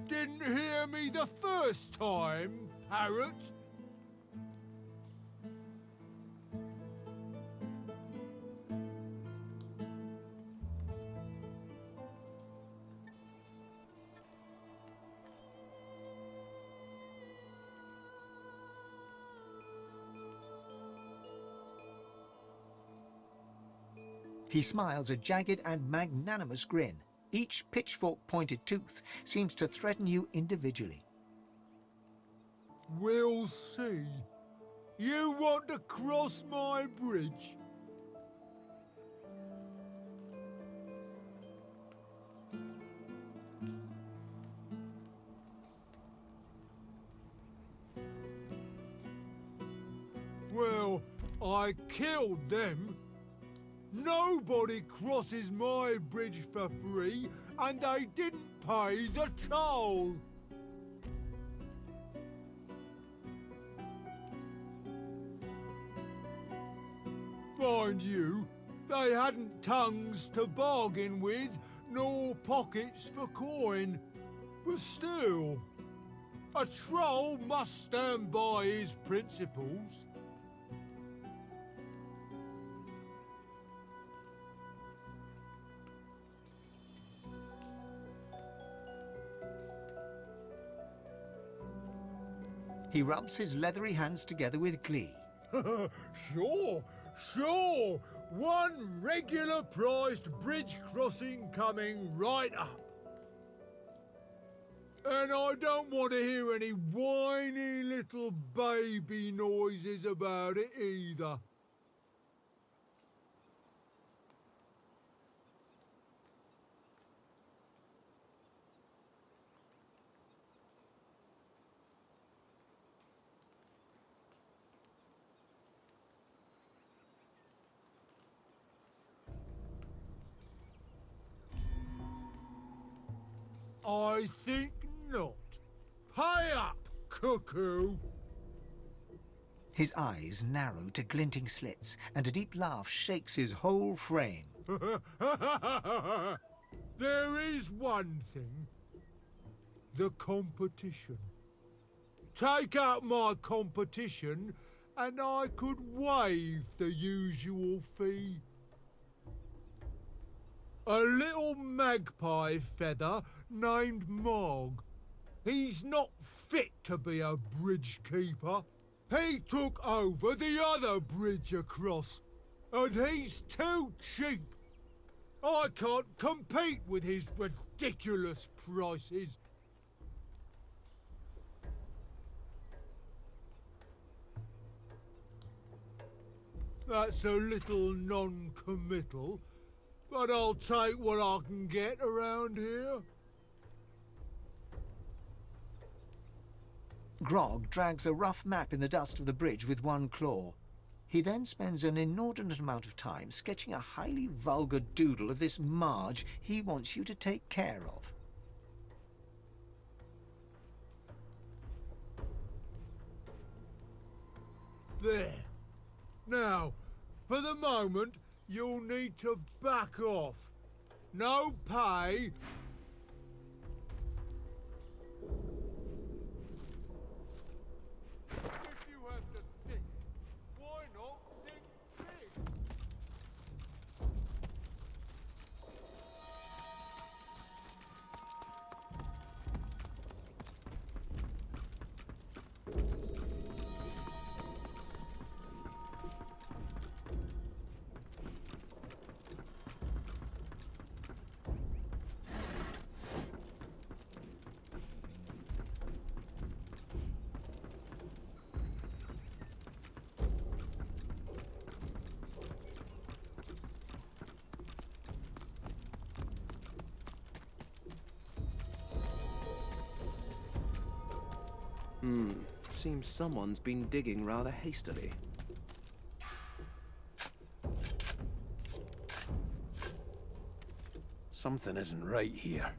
Didn't hear me the first time, parrot? He smiles a jagged and magnanimous grin. Each pitchfork-pointed tooth seems to threaten you individually. We'll see. You want to cross my bridge? Well, I killed them. Nobody crosses my bridge for free, and they didn't pay the toll. Mind you, they hadn't tongues to bargain with, nor pockets for coin. But still, a troll must stand by his principles. He rubs his leathery hands together with glee. Sure. One regular priced bridge crossing coming right up. And I don't want to hear any whiny little baby noises about it either. I think not. Pay up, cuckoo! His eyes narrow to glinting slits, and a deep laugh shakes his whole frame. There is one thing. The competition. Take out my competition, and I could waive the usual fee. A little magpie feather named Mog. He's not fit to be a bridge keeper. He took over the other bridge across, and he's too cheap. I can't compete with his ridiculous prices. That's a little non-committal, but I'll take what I can get around here. Grog drags a rough map in the dust of the bridge with one claw. He then spends an inordinate amount of time sketching a highly vulgar doodle of this Marge he wants you to take care of. There. Now, for the moment, you'll need to back off. No pay. If you have to think, why not think big? Seems someone's been digging rather hastily. Something isn't right here.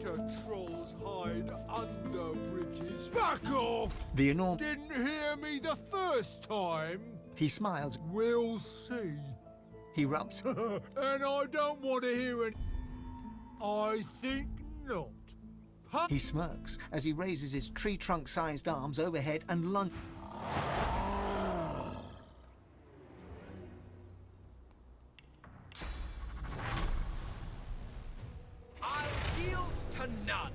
Peter trolls hide under bridges. Back off! The enormous... Didn't hear me the first time? He smiles. We'll see. He rubs. And I don't want to hear it. I think not. He smirks as he raises his tree trunk-sized arms overhead and lunges. I'll yield to none.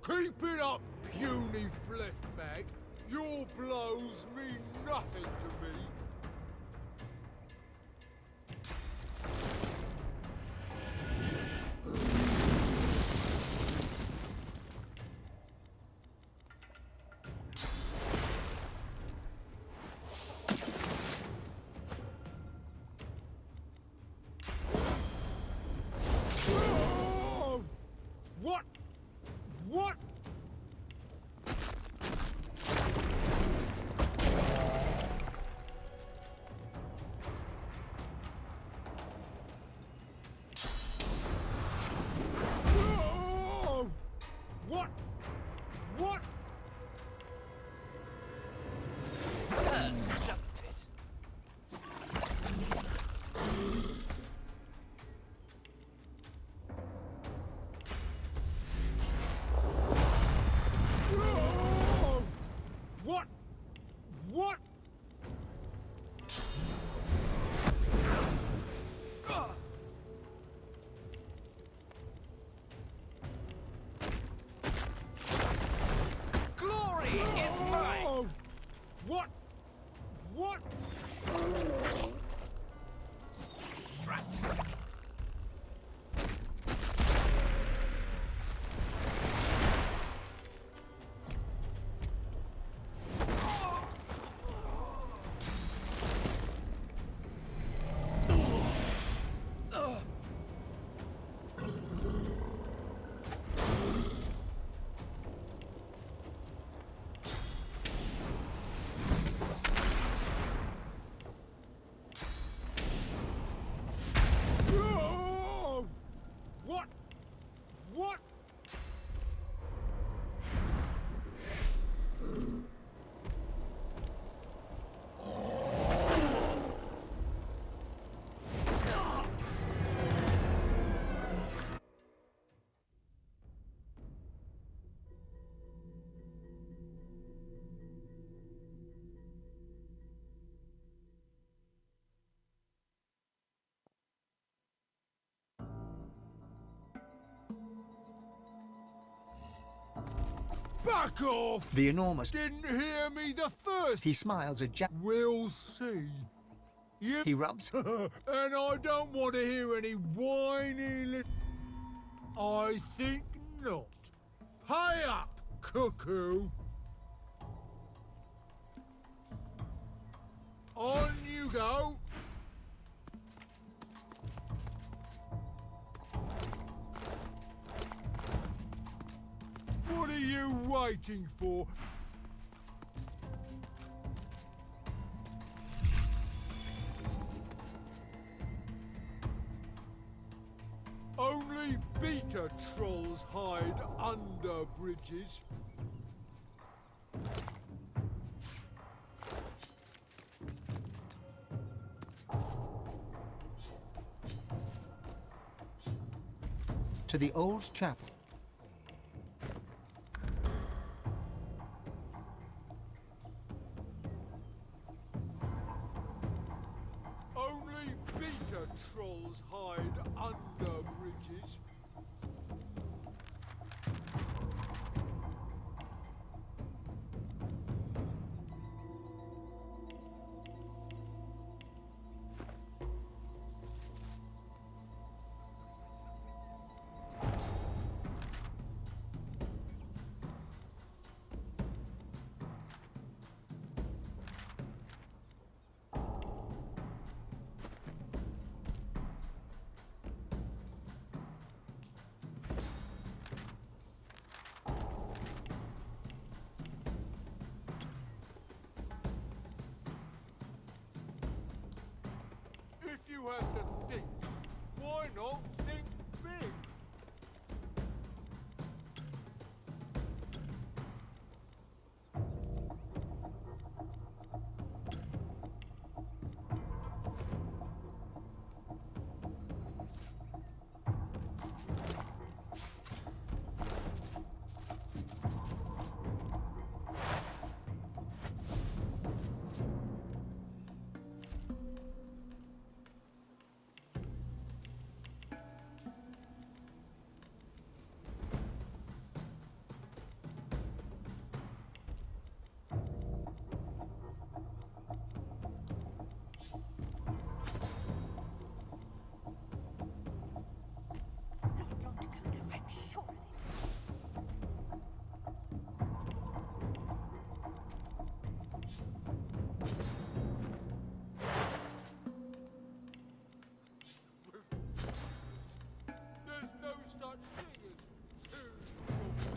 Keep it up, puny flesh bag. Your blows mean nothing to me. What? What? What? What? Hurts, doesn't it? What? What? Glory is mine. What? What? Drat. What? What? Back off! The enormous... Didn't hear me the first. He smiles at Jack. We'll see. You... He rubs. And I don't want to hear any whiny I think not. Pay up, cuckoo. On you go. What are you waiting for? Only beta trolls hide under bridges. To the old chapel. Only beta trolls hide under bridges. don't think big. There's no such thing as two dominant.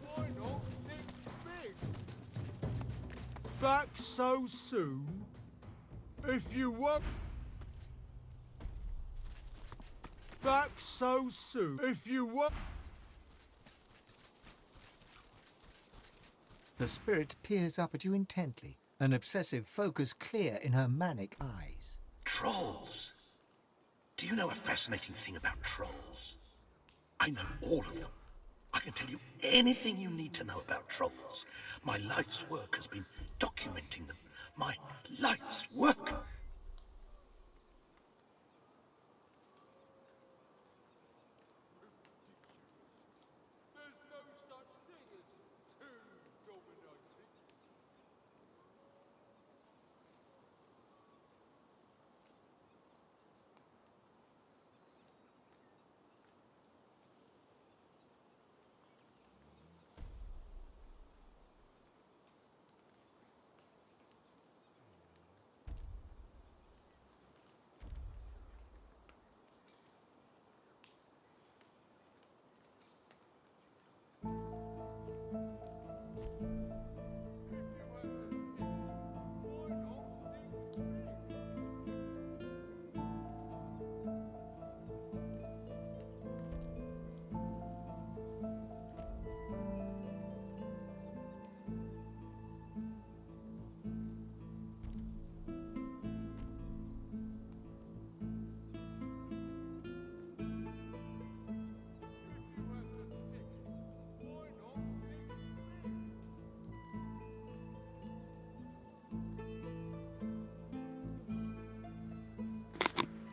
Why not think big? Back so soon? If you were back so soon, if you were. The spirit peers up at you intently, an obsessive focus clear in her manic eyes. Trolls. Do you know a fascinating thing about trolls? I know all of them. I can tell you anything you need to know about trolls. My life's work has been documenting them. My life's work. There's no such thing as two dominating.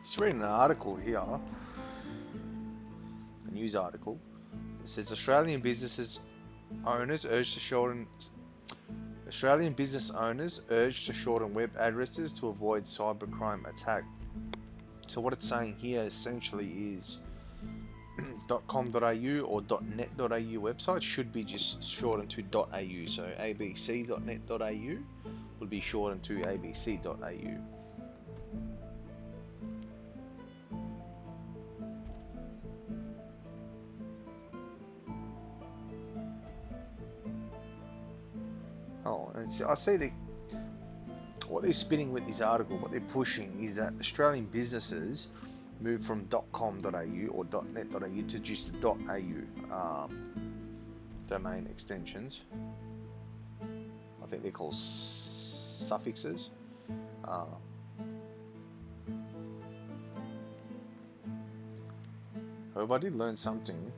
Just reading an article here, a news article. It says Australian business owners urge to shorten web addresses to avoid cybercrime attack. So what it's saying here essentially is .com.au or .net.au websites should be just shortened to .au. So abc.net.au would be shortened to abc.au. Oh, and I see what they're spinning with this article, what they're pushing is that Australian businesses move from .com.au or .net.au to just .au domain extensions. I think they're called suffixes. I hope I did learn something.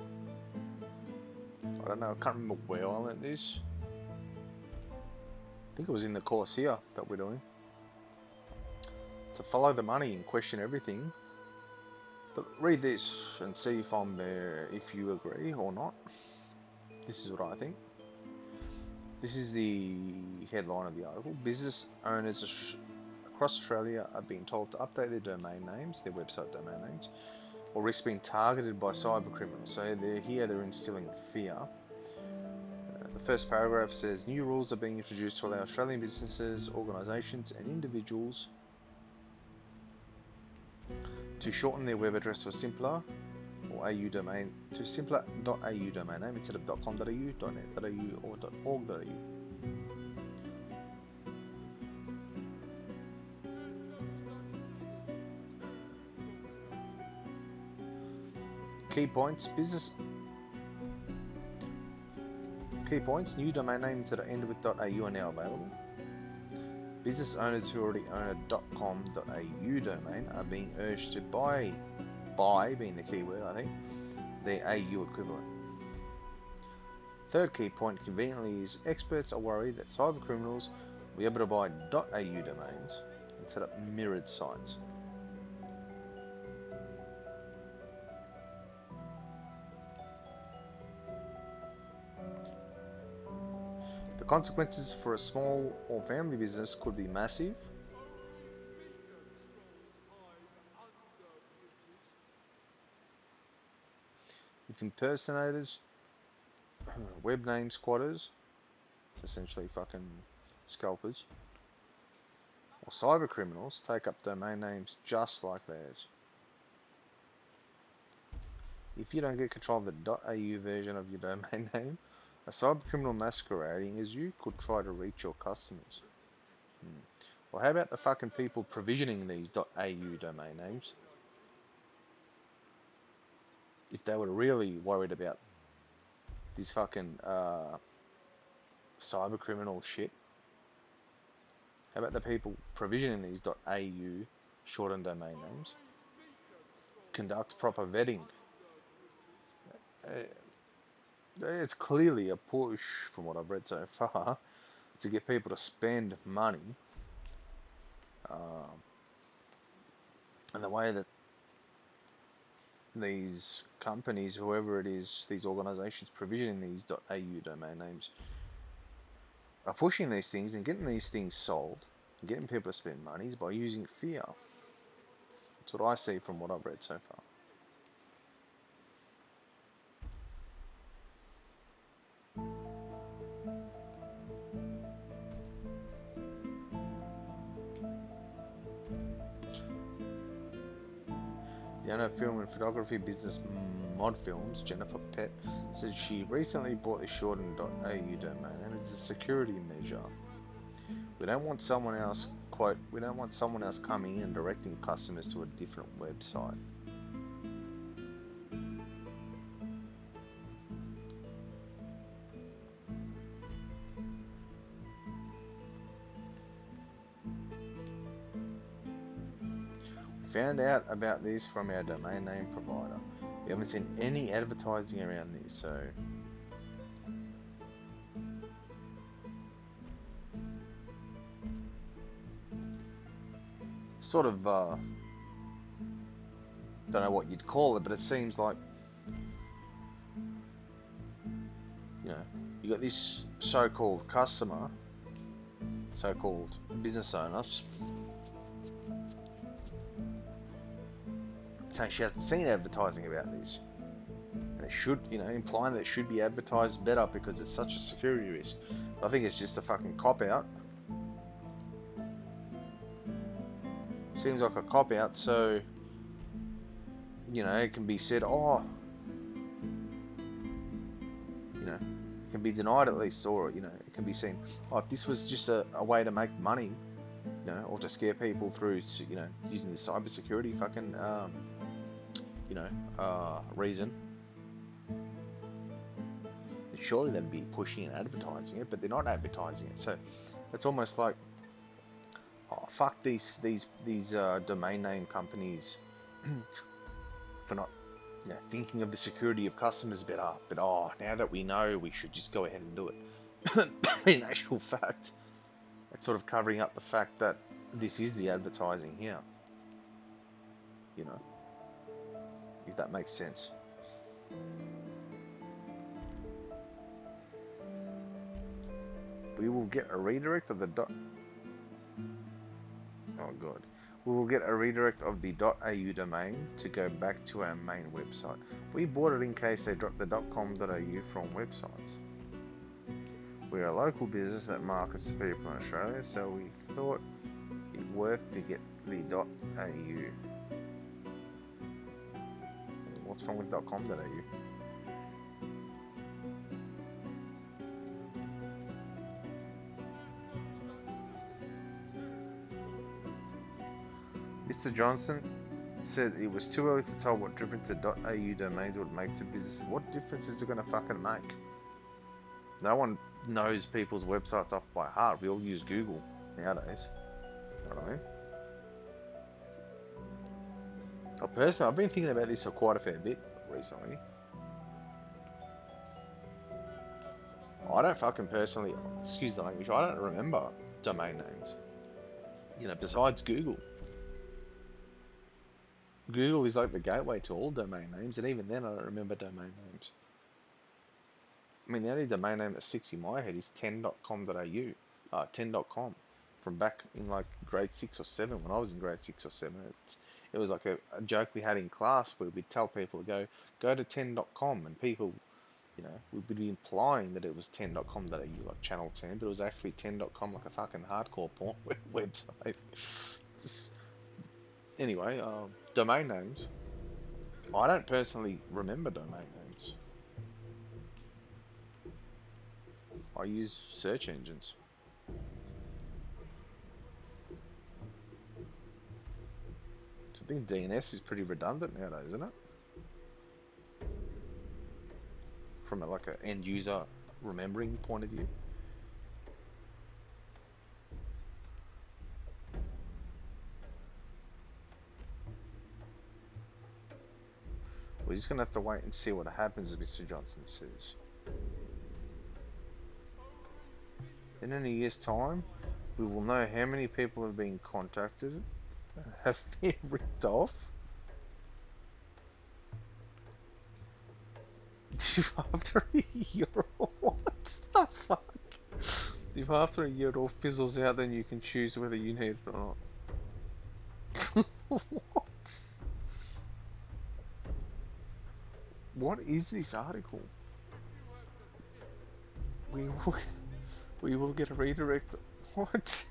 I don't know, I can't remember where I learned this. I think it was in the course here that we're doing. To follow the money and question everything. But read this and see if I'm there, if you agree or not. This is what I think. This is the headline of the article. Business owners across Australia are being told to update their domain names, their website domain names, or risk being targeted by cyber criminals. So they're instilling fear. The first paragraph says new rules are being introduced to allow Australian businesses, organisations and individuals to shorten their web address to a simpler or .au domain to simpler.au domain name instead of .com.au, .net.au or .org.au. Key points: new domain names that are ended with .au are now available. Business owners who already own a .com.au domain are being urged to buy being the key word, I think, their AU equivalent. Third key point, conveniently, is experts are worried that cyber criminals will be able to buy .au domains and set up mirrored sites. The consequences for a small or family business could be massive. If impersonators, web name squatters, essentially fucking scalpers, or cyber criminals take up domain names just like theirs. If you don't get control of the .au version of your domain name, a cyber criminal masquerading as you could try to reach your customers. Well, how about the fucking people provisioning these .au domain names? If they were really worried about this fucking cyber criminal shit, how about the people provisioning these .au shortened domain names? Conduct proper vetting. It's clearly a push, from what I've read so far, to get people to spend money. And the way that these companies, whoever it is, these organisations provisioning these .au domain names, are pushing these things and getting these things sold, and getting people to spend money is by using fear. That's what I see from what I've read so far. The owner of film and photography business Mod Films, Jennifer Pett, said she recently bought the shortened .au domain and as a security measure. We don't want someone else, quote, we don't want someone else coming in and directing customers to a different website. Found out about this from our domain name provider. We haven't seen any advertising around this, so sort of don't know what you'd call it, but it seems like, you know, you got this so-called customer, so-called business owner, saying she hasn't seen advertising about this, and it should, you know, implying that it should be advertised better because it's such a security risk. I think it's just a fucking cop-out. Seems like a cop-out, so, you know, it can be said, oh, you know, it can be denied at least, or, you know, it can be seen, oh, if this was just a way to make money, you know, or to scare people through, you know, using the cybersecurity fucking, you know, reason, surely they'd be pushing and advertising it, but they're not advertising it. So it's almost like, oh, fuck these domain name companies for not, you know, thinking of the security of customers better. But oh, now that we know, we should just go ahead and do it. In actual fact, it's sort of covering up the fact that this is the advertising here. You know, if that makes sense. We will get a redirect of the oh god. we will get a redirect of the .au domain to go back to our main website. We bought it in case they dropped the .com.au from websites. We are a local business that markets to people in Australia, so we thought it worth to get the .au. What's wrong with .com.au? Mr. Johnson said it was too early to tell what difference the .au domains would make to business. What difference is it going to fucking make? No one knows people's websites off by heart. We all use Google nowadays. You know what I mean? Personally, I've been thinking about this for quite a fair bit recently. I don't fucking personally, excuse the language, I don't remember domain names. You know, besides Google. Google is like the gateway to all domain names, and even then I don't remember domain names. I mean, the only domain name that sticks in my head is 10.com.au, 10.com, from back in like grade 6 or 7, when I was in grade 6 or 7. It was like a joke we had in class where we'd tell people to go to 10.com, and people, you know, we'd be implying that it was 10.com.au, like Channel 10, but it was actually 10.com, like a fucking hardcore porn website. Anyway, domain names. I don't personally remember domain names. I use search engines. So I think DNS is pretty redundant nowadays, isn't it? From like an end user remembering point of view. We're just going to have to wait and see what happens, as Mr. Johnson says. In a year's time, we will know how many people have been contacted and have been ripped off. After a year, what the fuck? If after a year it all fizzles out, then you can choose whether you need it or not. What? What is this article? We will get a redirect. What?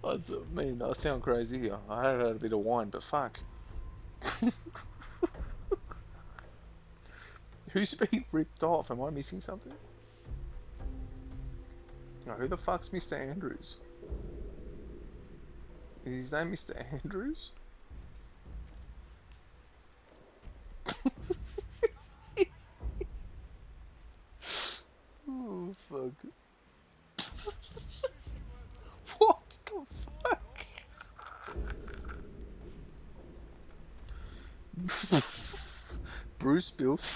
I mean, I sound crazy here. I have had a bit of wine, but fuck. Who's being ripped off? Am I missing something? Oh, who the fuck's Mr. Andrews? Is his name Mr. Andrews? Oh, fuck. What the fuck? Bruce Bills.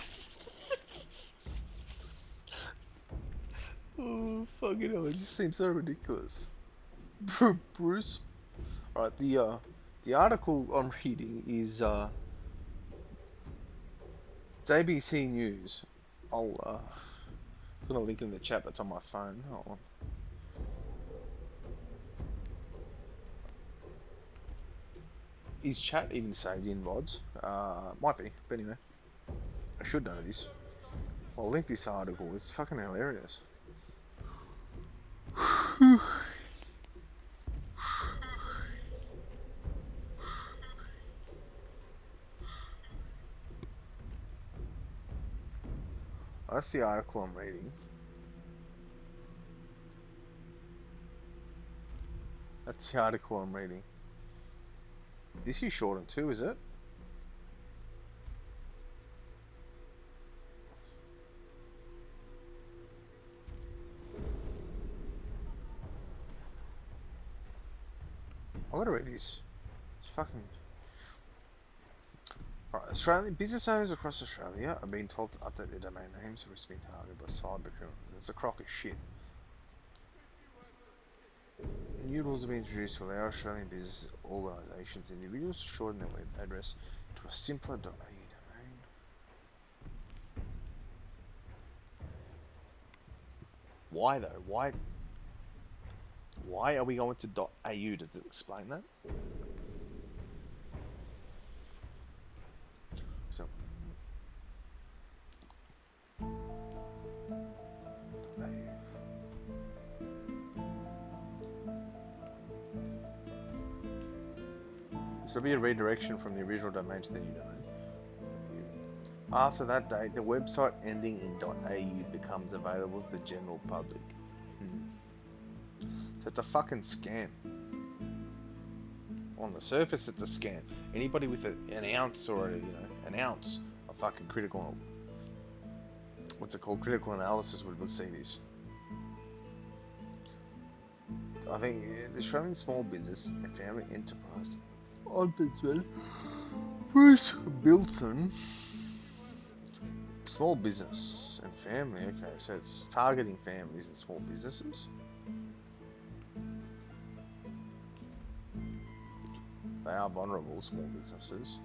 Oh, fucking hell, it just seems so ridiculous. Bruce. Alright, the article I'm reading is, it's ABC News. I'll, I'm gonna link in the chat, that's on my phone. Hold on. Is chat even saved in VODs? Might be, but anyway. I should know this. I'll link this article, it's fucking hilarious. That's the article I'm reading. That's the article I'm reading. This is shortened too, is it? I gotta read this. It's fucking... Alright, Australian business owners across Australia are being told to update their domain names or risk being targeted by cyber criminals. It's a crock of shit. New rules have been introduced to allow Australian business organisations and individuals to shorten their web address to a simpler .au domain. Why though? Why are we going to .au? Does it explain that? So. This will be a redirection from the original domain to the new domain. After that date, the website ending in .au becomes available to the general public. So it's a fucking scam. On the surface, it's a scam. Anybody with an ounce or an ounce of fucking critical, what's it called, critical analysis would see this. I think the Australian Small Business and Family Enterprise Ombudsman Bruce Bilson. Small business and family. Okay, so it's targeting families and small businesses. They are vulnerable, small businesses.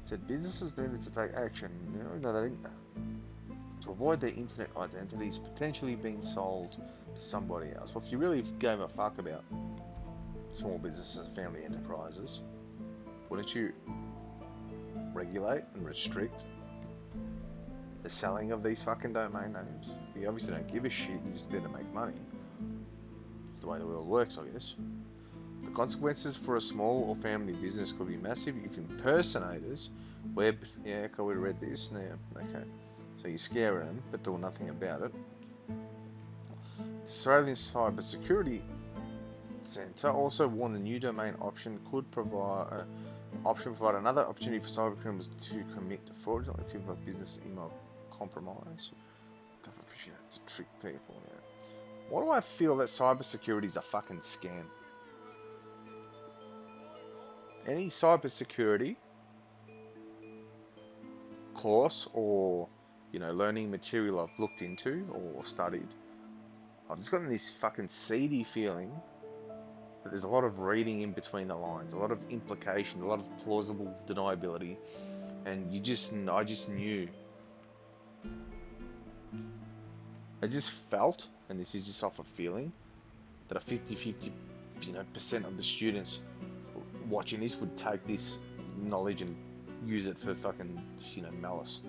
Said businesses needed to take action. No, they didn't. To avoid their internet identities potentially being sold to somebody else. Well, if you really gave a fuck about small businesses and family enterprises, wouldn't you regulate and restrict the selling of these fucking domain names? You obviously don't give a shit, you're just there to make money. It's the way the world works, I guess. The consequences for a small or family business could be massive if impersonators, web, yeah, okay, we read this now, okay. So you scare them, but do nothing about it. The Australian Cyber Security Centre also warned the new domain option could provide another opportunity for cyber criminals to commit fraudulent activity like business email compromise. Tough phishing to trick people. Yeah. Why do I feel that cybersecurity is a fucking scam? Any cybersecurity course or learning material I've looked into or studied, I've just gotten this fucking seedy feeling that there's a lot of reading in between the lines, a lot of implication, a lot of plausible deniability, and I just knew. I just felt, and this is just off a feeling, that a 50-50% of the students watching this would take this knowledge and use it for fucking, malice.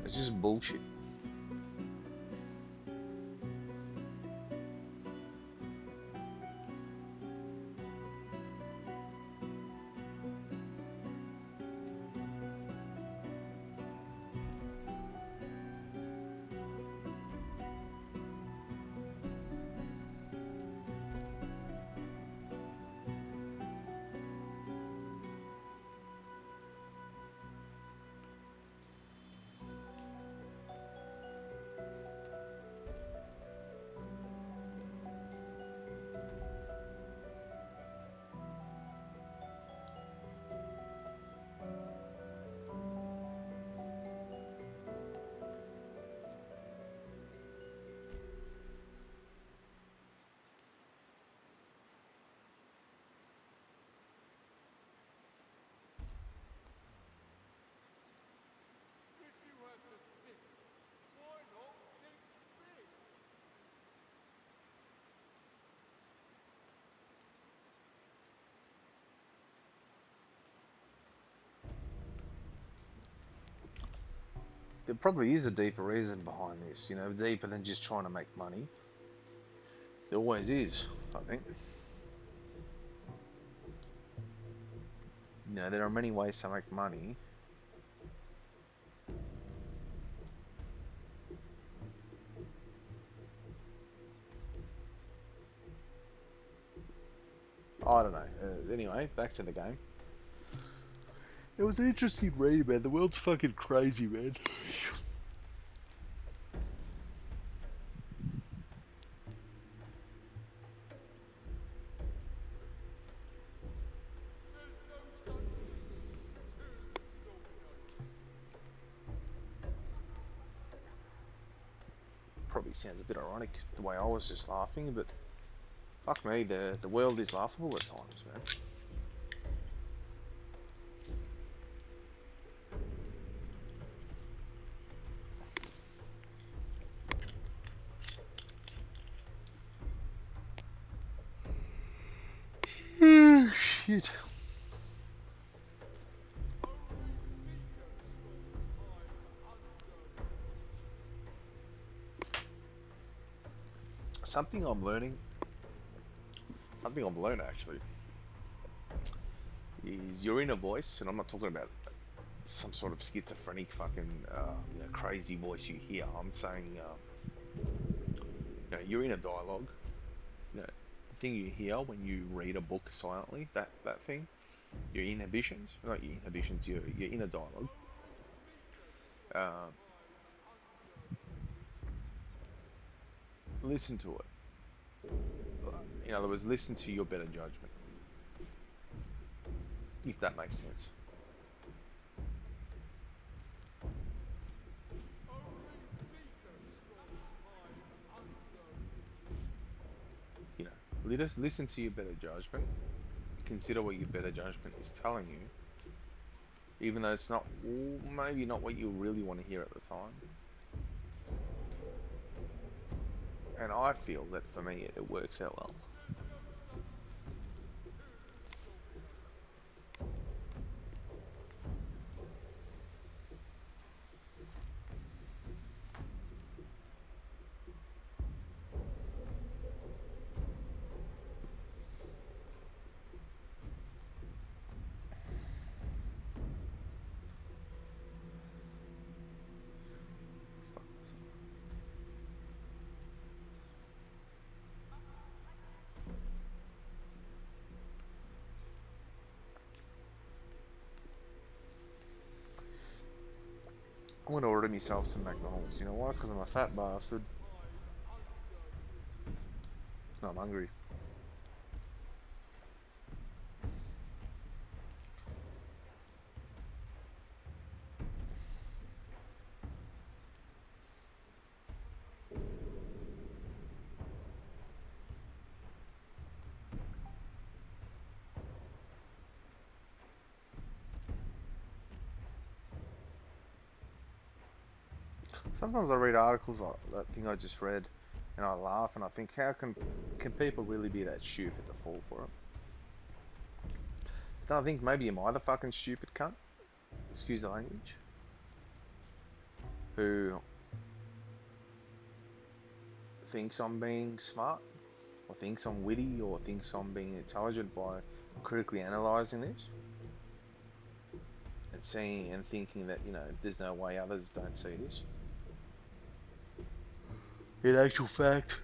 It's just bullshit. There probably is a deeper reason behind this, deeper than just trying to make money. There always is, I think. There are many ways to make money. I don't know. Anyway, back to the game. It was an interesting read, man. The world's fucking crazy, man. Probably sounds a bit ironic the way I was just laughing, but fuck me, the world is laughable at times, man. shit. Something I've learned actually, is your inner voice, and I'm not talking about some sort of schizophrenic fucking crazy voice you hear. I'm saying your inner dialogue, the thing you hear when you read a book silently, that thing, your inhibitions, not your inhibitions, your inner dialogue. Listen to it. In other words, listen to your better judgment, if that makes sense. Let us listen to your better judgment. Consider what your better judgment is telling you, even though it's not, maybe not what you really want to hear at the time. And I feel that for me, it works out well. I'm gonna order myself some McDonald's. You know why? Because I'm a fat bastard. No, I'm hungry. Sometimes I read articles like that thing I just read, and I laugh and I think, how can people really be that stupid to fall for it? Then I think maybe am I the fucking stupid cunt? Excuse the language. Who thinks I'm being smart, or thinks I'm witty, or thinks I'm being intelligent by critically analysing this, and seeing and thinking that there's no way others don't see this. In actual fact,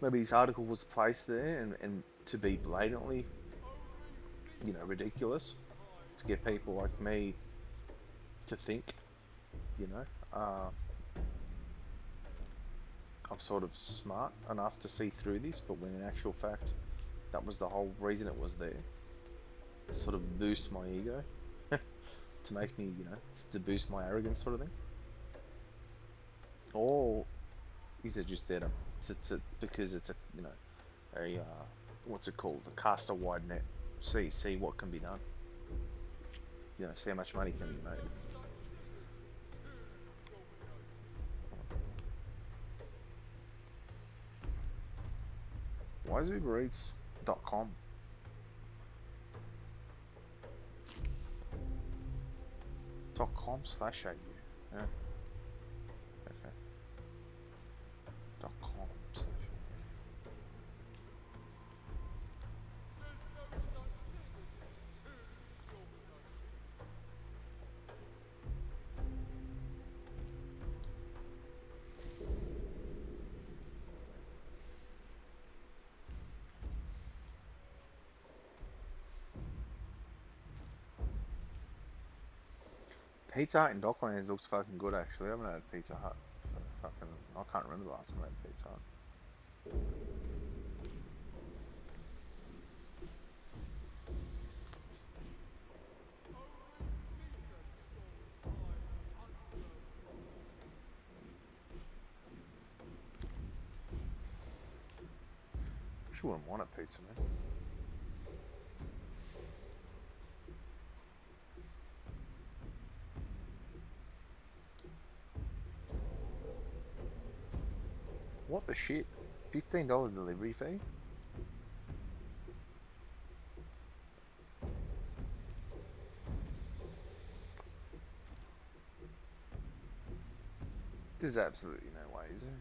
maybe this article was placed there and to be blatantly, ridiculous, to get people like me to think, I'm sort of smart enough to see through this, but when in actual fact, that was the whole reason it was there. To sort of boost my ego, to make me, to boost my arrogance sort of thing. Or is it just there to because it's a what's it called? A cast a wide net. See what can be done. See how much money can be made. Why is UberEats.com? .com/au. Yeah. Okay. .com/. Pizza Hut in Docklands looks fucking good actually. I haven't had Pizza Hut for fucking, I can't remember the last time I had Pizza Hut. She wouldn't want a pizza, man. What the shit? $15 delivery fee? There's absolutely no way, is there?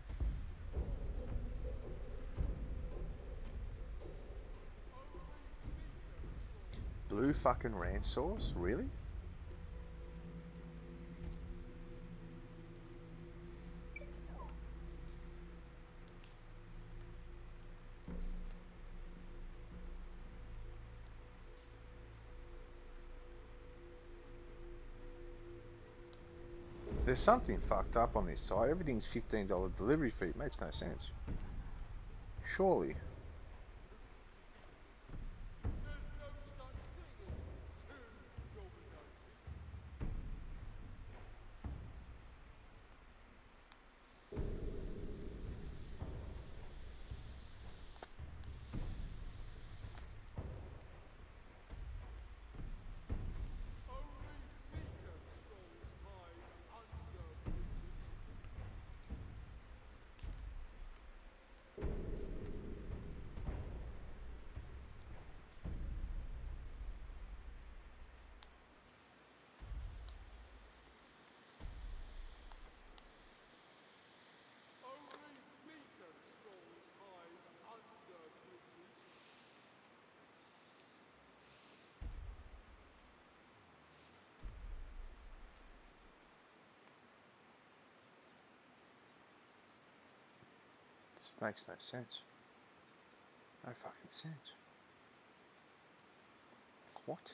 Blue fucking ranch sauce? Really? There's something fucked up on this site. Everything's $15 delivery fee. It makes no sense. Surely. This makes no sense. No fucking sense. What?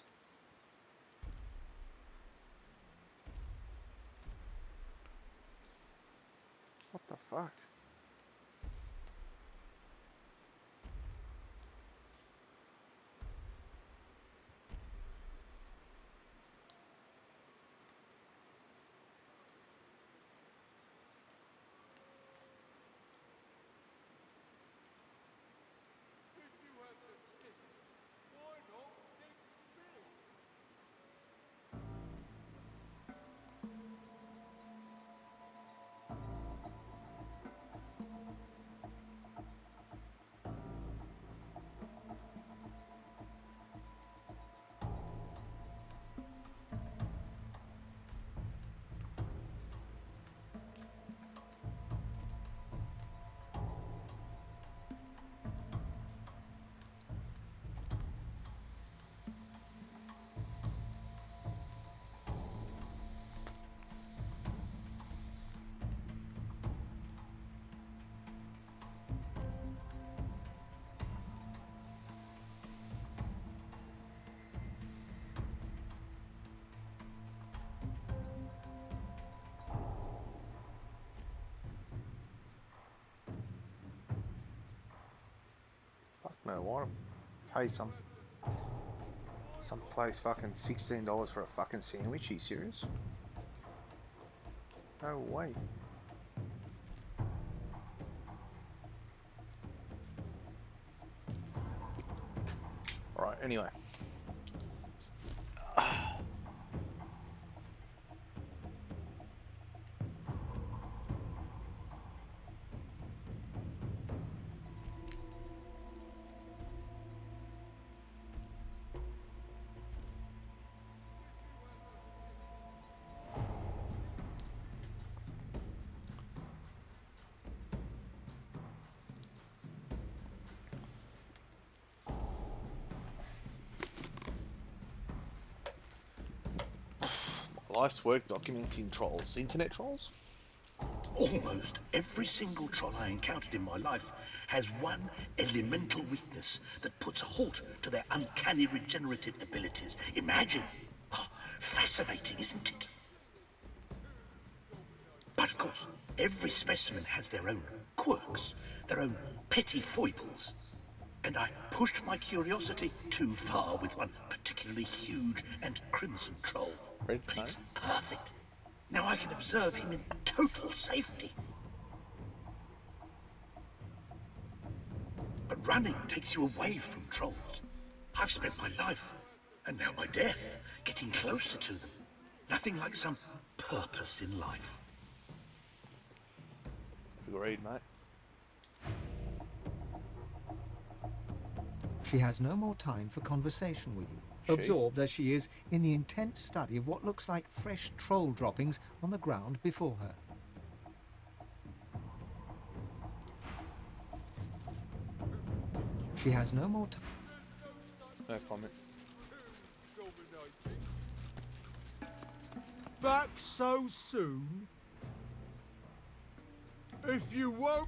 What the fuck? Fuck no, why pay some place fucking $16 for a fucking sandwich? Are you serious? No way. Alright, anyway. Life's work documenting trolls. Internet trolls? Almost every single troll I encountered in my life has one elemental weakness that puts a halt to their uncanny regenerative abilities. Imagine. Oh, fascinating, isn't it? But of course, every specimen has their own quirks, their own petty foibles. And I pushed my curiosity too far with one particularly huge and crimson troll. But it's perfect. Now I can observe him in total safety. But running takes you away from trolls. I've spent my life, and now my death, getting closer to them. Nothing like some purpose in life. Agreed, mate. She has no more time for conversation with you, absorbed as she is in the intense study of what looks like fresh troll droppings on the ground before her. She has no more time. No comment. Back so soon? If you won't...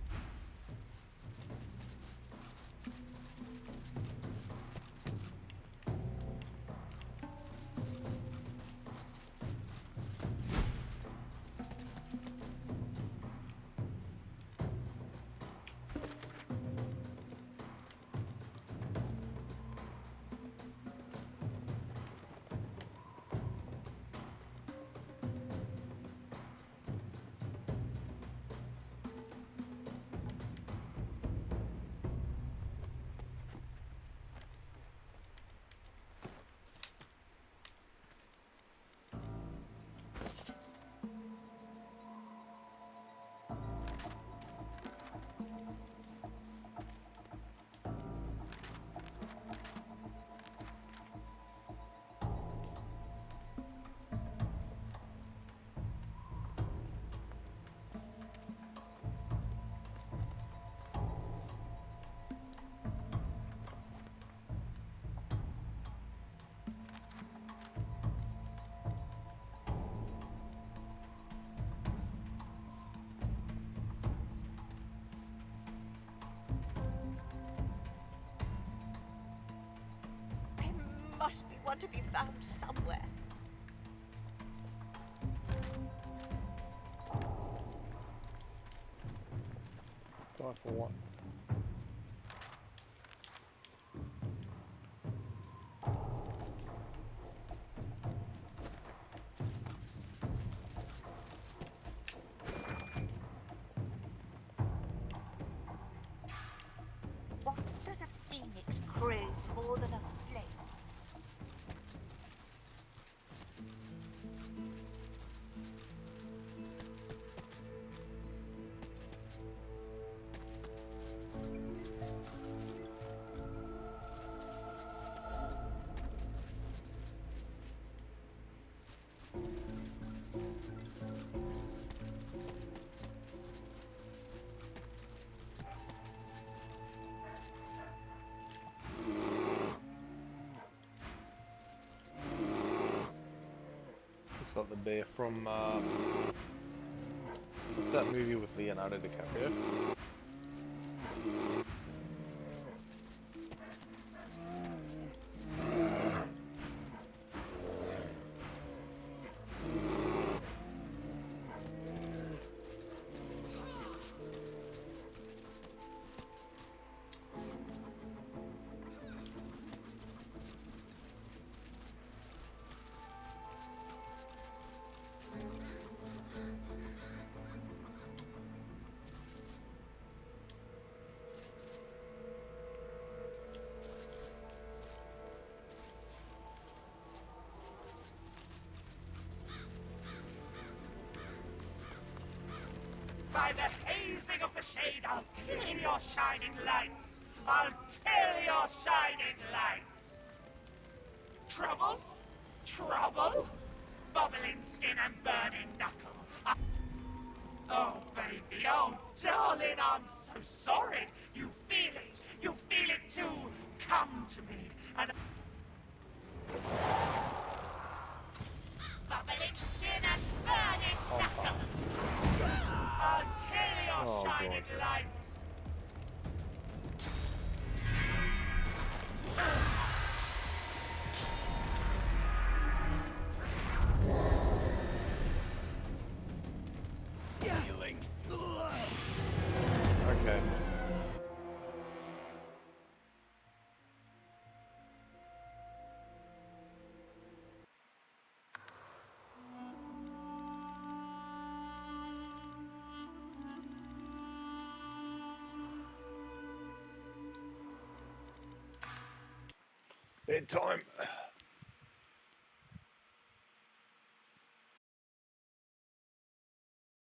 There must be one to be found somewhere. Die for what? What does a phoenix crave more than a flame? Looks like the bear from what's that movie with Leonardo DiCaprio? By the hazing of the shade, I'll kill your shining lights! I'll kill your shining lights! Trouble? Trouble? Bubbling skin and burning knuckle. Oh, baby, oh, darling, I'm so sorry. You feel it. You feel it too. Come to me and... Bubbling skin and burning knuckle. I'll kill your shining lights. Healing. Okay. Bedtime.